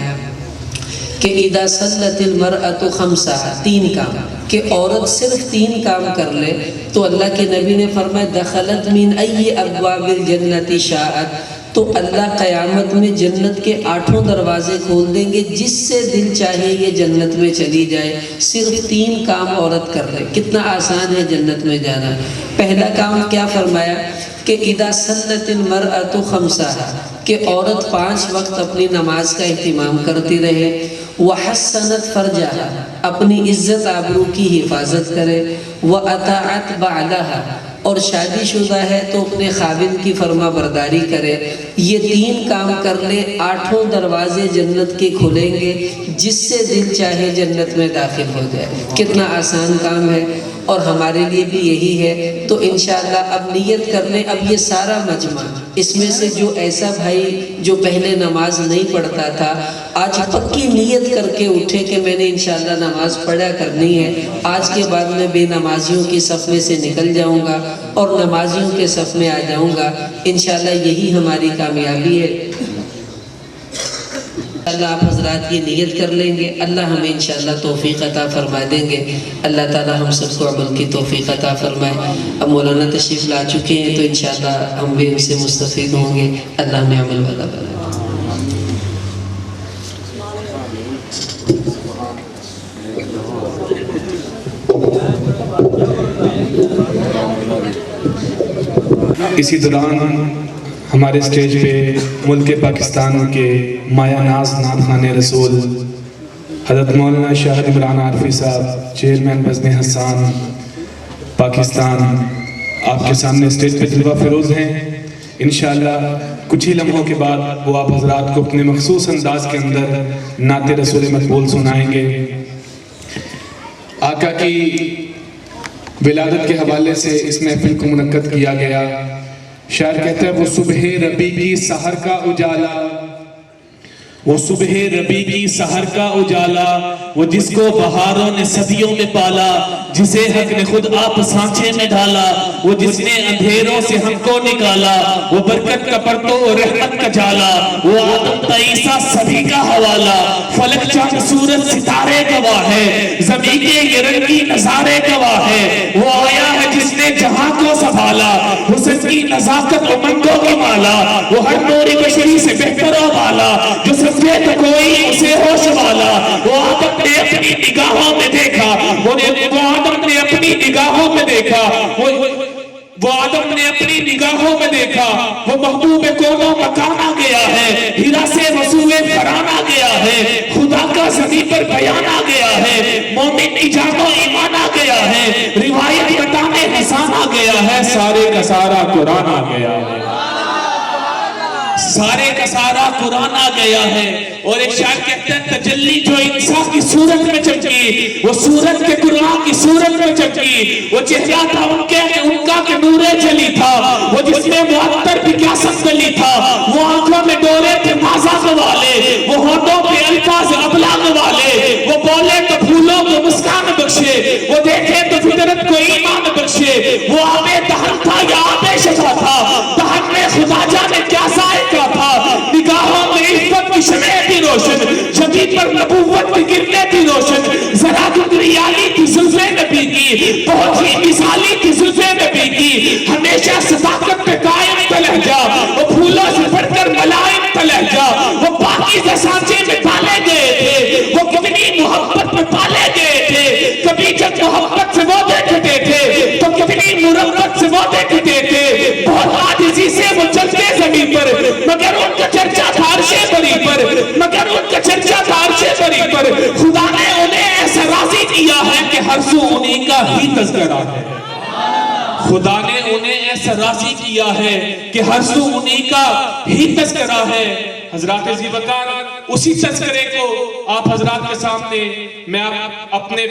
کہ اذا صلت المرأة خمسها، 3 کام، کہ عورت صرف 3 کام کر لے تو اللہ کے نبی نے فرمایا دخلت من ای ابواب الجنت شاءت، تو اللہ قیامت میں جنت کے 8 دروازے کھول دیں گے، جس سے دل چاہے یہ جنت میں چلی جائے۔ صرف 3 کام عورت کر لے، کتنا آسان ہے جنت میں جانا۔ پہلا کام کیا فرمایا کہ اذا صلت المرأة خمسها، کہ عورت 5 وقت اپنی نماز کا اہتمام کرتی رہے۔ وحسنت فرجہا، اپنی عزت آبرو کی حفاظت کرے۔ واطاعت بعلہا، اور شادی شدہ ہے تو اپنے خاوند کی فرما برداری کرے۔ یہ 3 کام کر لے، 8 دروازے جنت کے کھلیں گے، جس سے دل چاہے جنت میں داخل ہو جائے۔ کتنا آسان کام ہے، اور ہمارے لیے بھی یہی ہے۔ تو انشاءاللہ اب نیت کر لیں، اب یہ سارا مجمع، اس میں سے جو ایسا بھائی جو پہلے نماز نہیں پڑھتا تھا، آج پکی نیت کر کے اٹھے کہ میں نے انشاءاللہ نماز پڑھا کرنی ہے، آج کے بعد میں بے نمازیوں کی صف میں سے نکل جاؤں گا اور نمازیوں کے صف میں آ جاؤں گا۔ انشاءاللہ یہی ہماری کامیابی ہے۔ اللہ آپ حضرات یہ نیت کر لیں گے، اللہ ہمیں انشاءاللہ توفیق عطا فرما دیں گے۔ اللہ تعالی ہم سب کو عمل کی توفیق عطا فرمائے۔ اب مولانا تشریف لا چکے ہیں تو انشاءاللہ ہم بھی ان سے مستفید ہوں گے۔ اللہ ہمیں عمل والا بنائے۔ اسی دوران ہمارے اسٹیج پہ ملک پاکستان کے مایہ ناز نعت خوان رسول حضرت مولانا شاہ عمران عارفی صاحب، چیئرمین بزم حسان پاکستان، آپ کے سامنے اسٹیج پہ جلوہ فروز ہیں۔ انشاءاللہ کچھ ہی لمحوں کے بعد وہ آپ حضرات کو اپنے مخصوص انداز کے اندر نعت رسول مقبول سنائیں گے۔ آقا کی ولادت کے حوالے سے اس محفل کو منعقد کیا گیا۔ شاعر کہتا ہے وہ صبح ربی کی سحر کا اجالا، وہ صبح ربی کی سحر کا اجالا، وہ جس کو بہاروں نے صدیوں میں پالا، جسے حق نے خود آپ سانچے میں ڈالا، وہ جس نے اندھیروں سے ہم کو نکالا، وہ برکت کا پرتو رحمت کا جالا، وہ آدم تا عیسیٰ سبھی کا حوالہ، فلک چاند سورج ستارے گواہ ہے، زمین کے یہ رنگی نظارے گواہ ہے، وہ آیا ہے جس نے جہاں کو سنبھالا، حسن کی نزاکت امنگوں کی مالا، وہ ہر نوری بشری سے بہتر و بالا، جو سمجھے تو کوئی اسے ہوش والا، وہ آدم نے اپنی نگاہوں میں دیکھا، وہ آدم نے اپنی نگاہوں میں دیکھا، وہ آدم نے اپنی نگاہوں میں دیکھا، وہ محبوب کونوں مکان آ گیا ہے، ہیرا سے وصول فران آ گیا ہے، خدا کا زمین پر بیان آ گیا ہے، مومن ایجاد و ایمان آ گیا ہے، روایت بتانے حسان آ گیا ہے، سارے کا سارا قرآن آ گیا ہے۔ سارے کا سارا قرآن آ گیا ہے. اور ایک شاعر کہتا ہے تجلی جو انسان کی صورت میں چمکی وہ صورت کے قرآن کی صورت میں چمکی. وہ چہرہ تھا ان کا کہ نور جلی تھا. وہ جس میں معطر بھی کیا سنگلی تھا. وہ آنکھوں میں ڈورے تھے مازاق والے. وہ ہونٹوں پہ الفاظ ابلاغ والے. وہ بولے تو پھولوں کو مسکان بخشے. وہ دیکھے تو فطرت کو ایمان بخشے. وہ آبے دہن تھا یا آبے شفا تھا. دہن میں خدا جانے کیا ذائقہ تھا. نگاہوں میں عفت کی شمع تھی روشن. جبی پر نبوت کی گرنے تھی روشن. ذرا دنیالی تھی زلفے نبی کی. بہت ہی مثالی تھی زلفے نبی کی. ہمیشہ صداقت پہ قائم تھا لہجہ. وہ پھولوں سے بڑھ کر ملائم تھا لہجہ. وہ پاکیزہ سانچے میں پالے گئے تھے. وہ کتنی محبت میں پالے گئے تھے. کبھی جب محبت سے وہ دیکھتے تھے تو کتنی مربت سے وہ دیکھتے تھے. بہت عاجزی سے وہ چلتے زمین پر مگر ان کا چرچا تھا عرش بری پر. مگر ان کا چرچا تھا عرش بری پر. خدا نے انہیں ایسا راضی کیا ہے کہ ہر سو انہیں کا ہی تذکرہ ہے. خدا نے انہیں ایسا راضی کیا ہے کہ ہر سو انہیں کا ہی تذکرہ ہے. حضرات ذی وقار اسی تذکرے کو آپ حضرات کے سامنے میں اپنے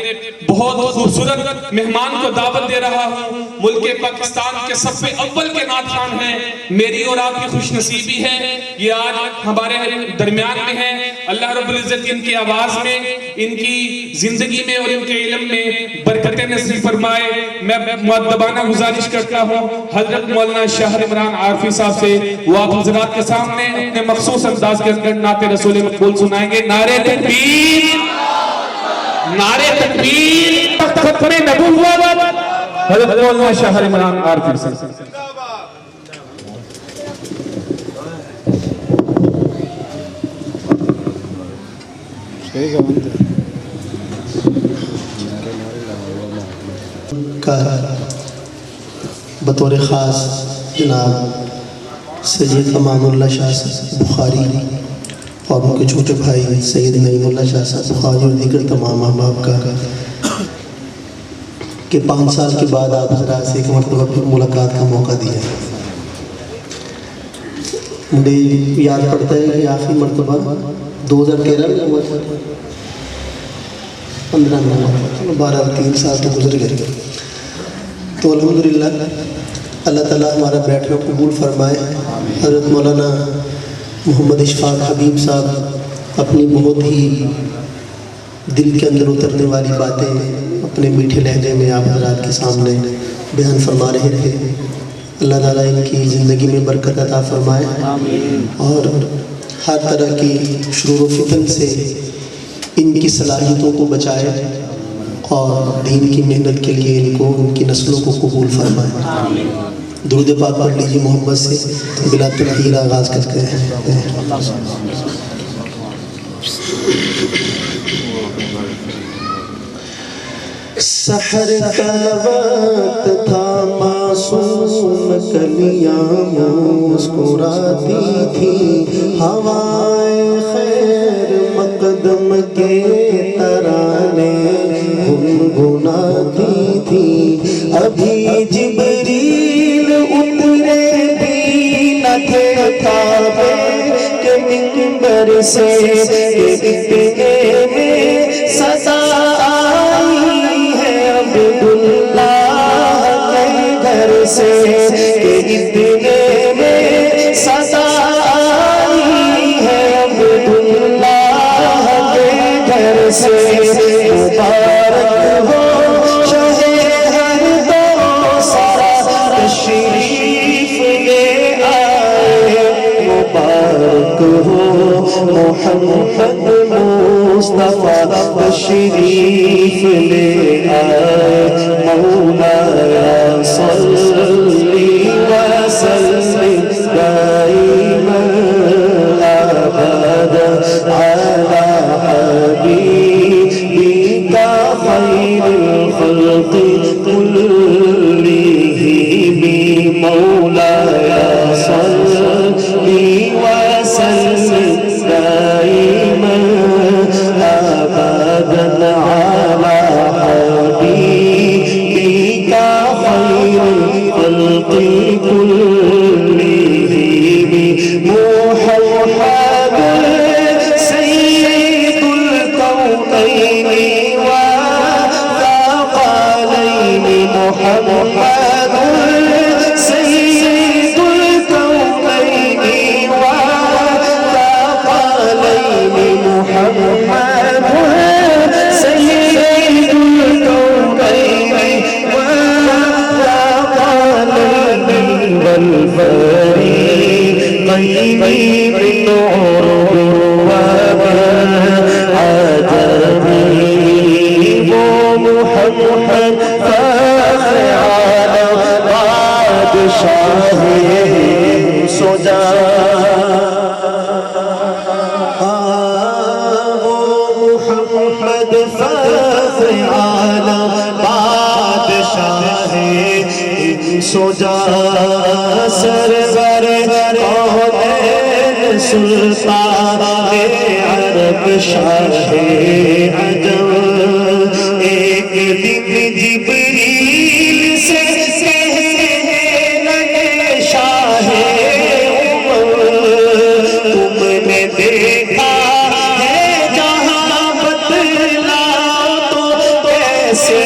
بہت خوبصورت مہمان کو دعوت دے رہا ہوں. ملک پاکستان کے صف اول کے نعت خوان ہیں. میری اور آپ کی خوش نصیبی ہے یہ آج ہمارے درمیان میں ہے. اللہ رب العزت ان کی آواز میں ان کی زندگی میں اور ان کے علم میں برکتیں نصیب فرمائے. میں مؤدبانہ گزارش کرتا ہوں حضرت مولانا شاہ عمران عارفی صاحب سے وہ آپ حضرات کے سامنے اپنے مخصوص انداز کے اندر نعت رسول مقبول سنائیں گے. نعرہ تکبیر نعرہ تکبیر ختم نبوت. حضرت مولانا شاہ عمران عارفی صاحب. بطور خاص جناب سید امان اللہ شاہ صاحب بخاری اور ان کے چھوٹے بھائی سید نعیم اللہ شاہ صاحب بخاری اور دیگر تمام احباب کا کہ 5 سال کے بعد آپ حضرات سے ایک مرتبہ پھر ملاقات کا موقع دیا. مجھے یاد پڑتا ہے کہ آخری مرتبہ 2013 میں ہوا تھا 15 میں 12 3 سال تو گزر گئے. تو الحمدللہ اللہ تعالیٰ ہمارا بیٹھنا قبول فرمائے. حضرت مولانا محمد اشفاق حبیب صاحب اپنی بہت ہی دل کے اندر اترنے والی باتیں اپنے میٹھے لہجے میں آپ حضرات کے سامنے بیان فرما رہے تھے. اللہ تعالیٰ ان کی زندگی میں برکت عطا فرمائے اور ہر طرح کی شرور و فتن سے ان کی صلاحیتوں کو بچائے اور دین کی محنت کے لیے ان کو ان کی نسلوں کو قبول فرمائے. درود پاک پڑھ لیجیے محبت سے. بلا تاخیر آغاز کرتے ہیں. سحر کا وقت تھا معصوم کلیاں مسکراتی تھی. ہوائے خیر مقدم کے ترانے گنگناتی تھی. ابھی جبریل اترے بھی نہ تھے کعبے کے منبر سے. اتنے میں صدا آئی ہے عبداللہ کے گھر سے. اتنے میں صدا آئی ہے عبداللہ کے گھر سے. مبارک ہو شاہ ہر دو سارا تشریف لے آئے. مبارک ہو محمد مصطفیٰ تشریف لے آئے. مولانا صلی وسلم دائما ابدا علی حبیبک خیر الخلق كلهم. مولانا صلی وسلم دائما ابدا على حبيبك شاہ سو جا محمد فخر عالم بادشاہ سو جا سرور کونین سلطان عرب شاہ عجم ایک دن جبریل سے کہنے لگے شاہ عمر تم نے دیکھا ہے جہاں بتلا تو کیسے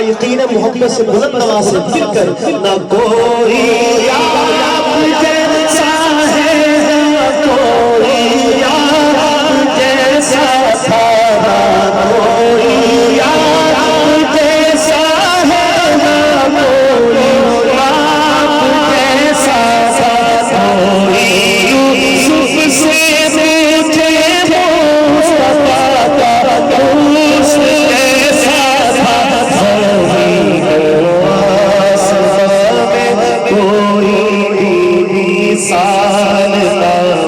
یقین محمد سے بلند نواز سے پھر کر نہ کوئی آپ جیسا ہے نہ کوئی آپ جیسا تھا نہ کوئی آپ جیسا ہے نہ کوئی آپ جیسا تھا کوئی یوسف سے مجھے مصطفیٰ کا دوست ایسا تھا سال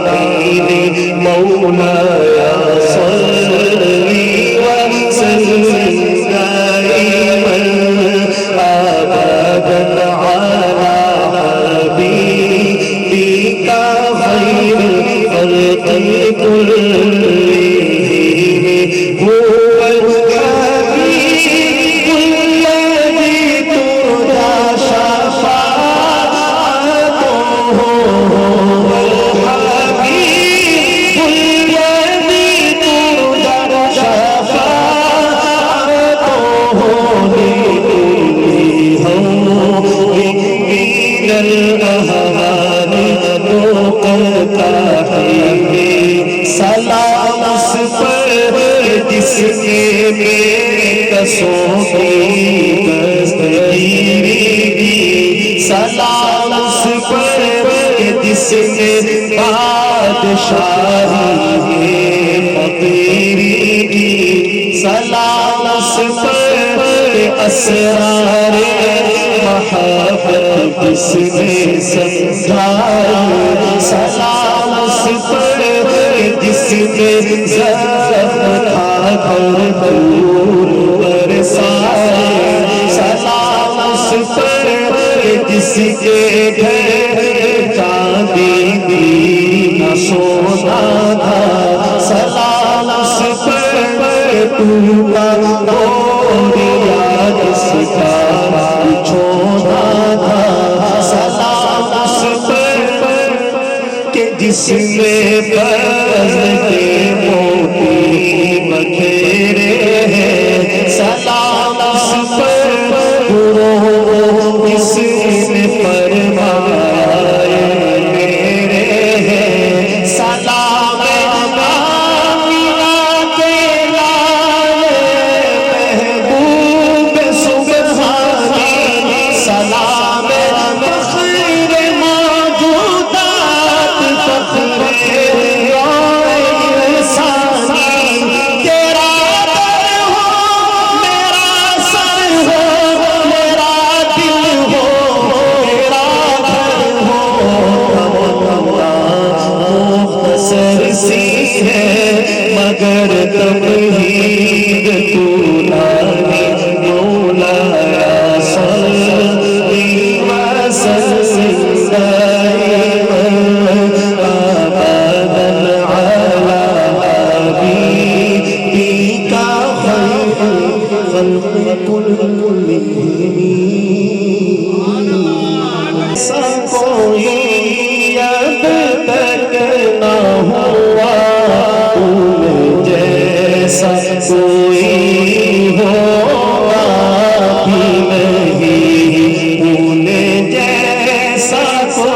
تعمیر مولایا صلی وسلم دائما ابدا على حبيبك خير الخلق كلهم هو الحبيب الذي ترجى شفاعته سلام اس پر جس نے میرے قصوں کی دستگیری کی سلام اس پر جس نے بادشاہی فقیری کی سلام اس پر اسرار محبت جس نے سمجھائی سلام اس پر جس نے زخم کھا کر دور برسائے سلام اس پر جس کے گھر چاندی بھی نہ سونا تھا سلام اس پر ٹوٹا گوریا جس کا چھوڑا تھا سلام اس پر کہ جس میں برز کے موتی بکھیرے ہیں سلام اس پر جس نے فرمائے میرے ہیں سلام آمینہ کے لال محبوب سبحانی سلام فخر موجودات فخر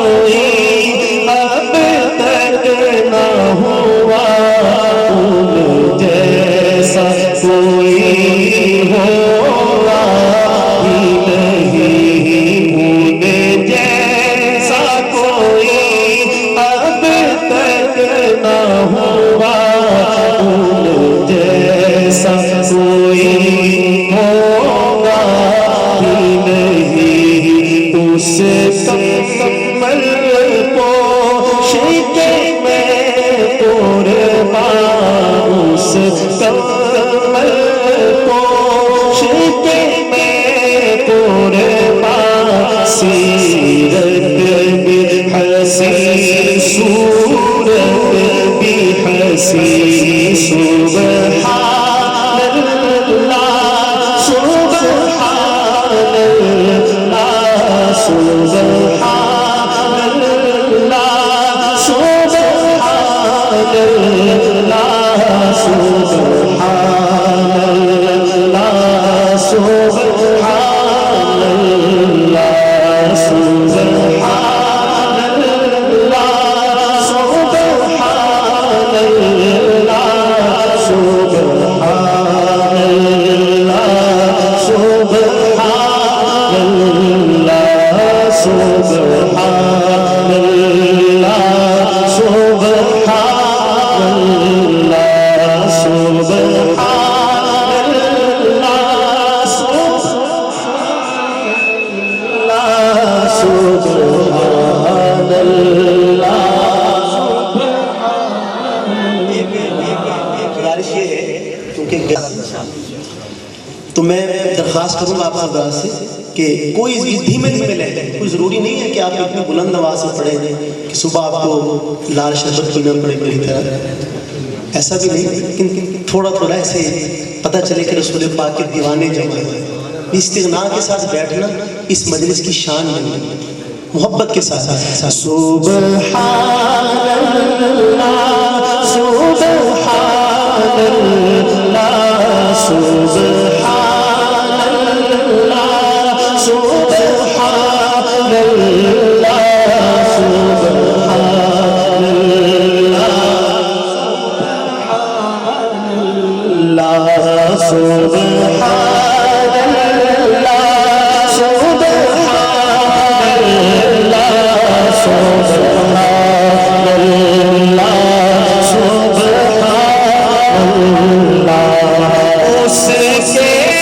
کوئی اب تک نہ ہوا، ان جیسا کوئی ہوگا ہی نہیں، ان جیسا کوئی اب تک نہ ہوا، ان جیسا کوئی ہوگا ہی نہیں، اس کمل پوش کے میں قربان، اس کمل پوش کے میں قربان، سیرت بھی حسین صورت بھی حسین، سبحان اللہ سبحان اللہ سبحان اللہ سبحان اللہ سبحان اللہ سبحان اللہ سبحان اللہ سبحان اللہ سبحان اللہ سبحان اللہ سبحان اللہ سبحان اللہ سبحان اللہ سبحان اللہ۔ گزارش یہ ہے کیونکہ تو میں درخواست کروں گا آپ حضرات سے کہ کوئی دھیمے دھیمے لے، کوئی ضروری نہیں ہے کہ آپ اتنی بلند آواز سے پڑھیں کہ صبح آپ کو لال شربت پینا پڑے میری طرح، ایسا بھی نہیں، لیکن تھوڑا تھوڑا ایسے پتہ چلے کہ رسول پاک کے دیوانے جمع ہیں، استغنا کے ساتھ بیٹھنا اس مجلس کی شان نہیں، محبت کے ساتھ سبحان اللہ سبحان اللہ سبحان اللہ سبحان اللہ سبحان اللہ سبحان اللہ سبحان اللہ سبحان اللہ سبحان اللہ، اس کے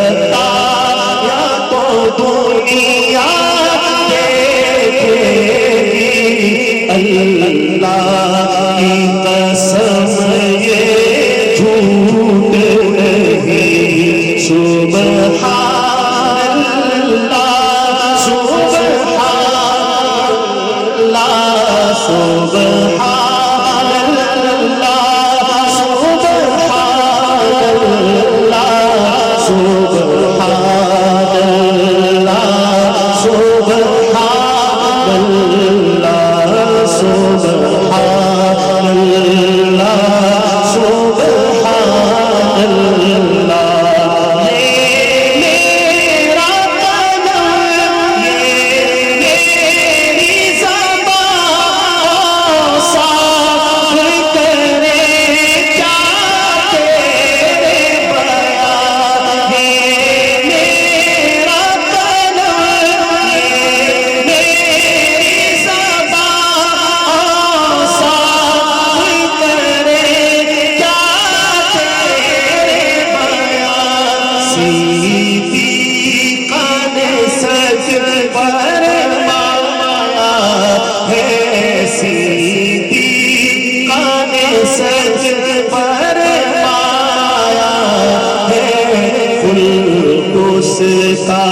بتایا تو دنیا دیکھے گی اللہ کی قسم یہ جھوٹ نہیں سبحان اللہ سبحان اللہ سبحان اللہ سبحان اللہ سبحان اللہ سبحان اللہ سبحان اللہ سبحان اللہ یہ میرا قلم یہ میری زبان صاف کرے کیا تیرے بیان یہ میرا قلم یہ میری زبان صاف کرے کیا تیرے بیان صدیقہ نے سچ فرمایا ہے صدیقہ نے سچ فرمایا ہے خلق اس کا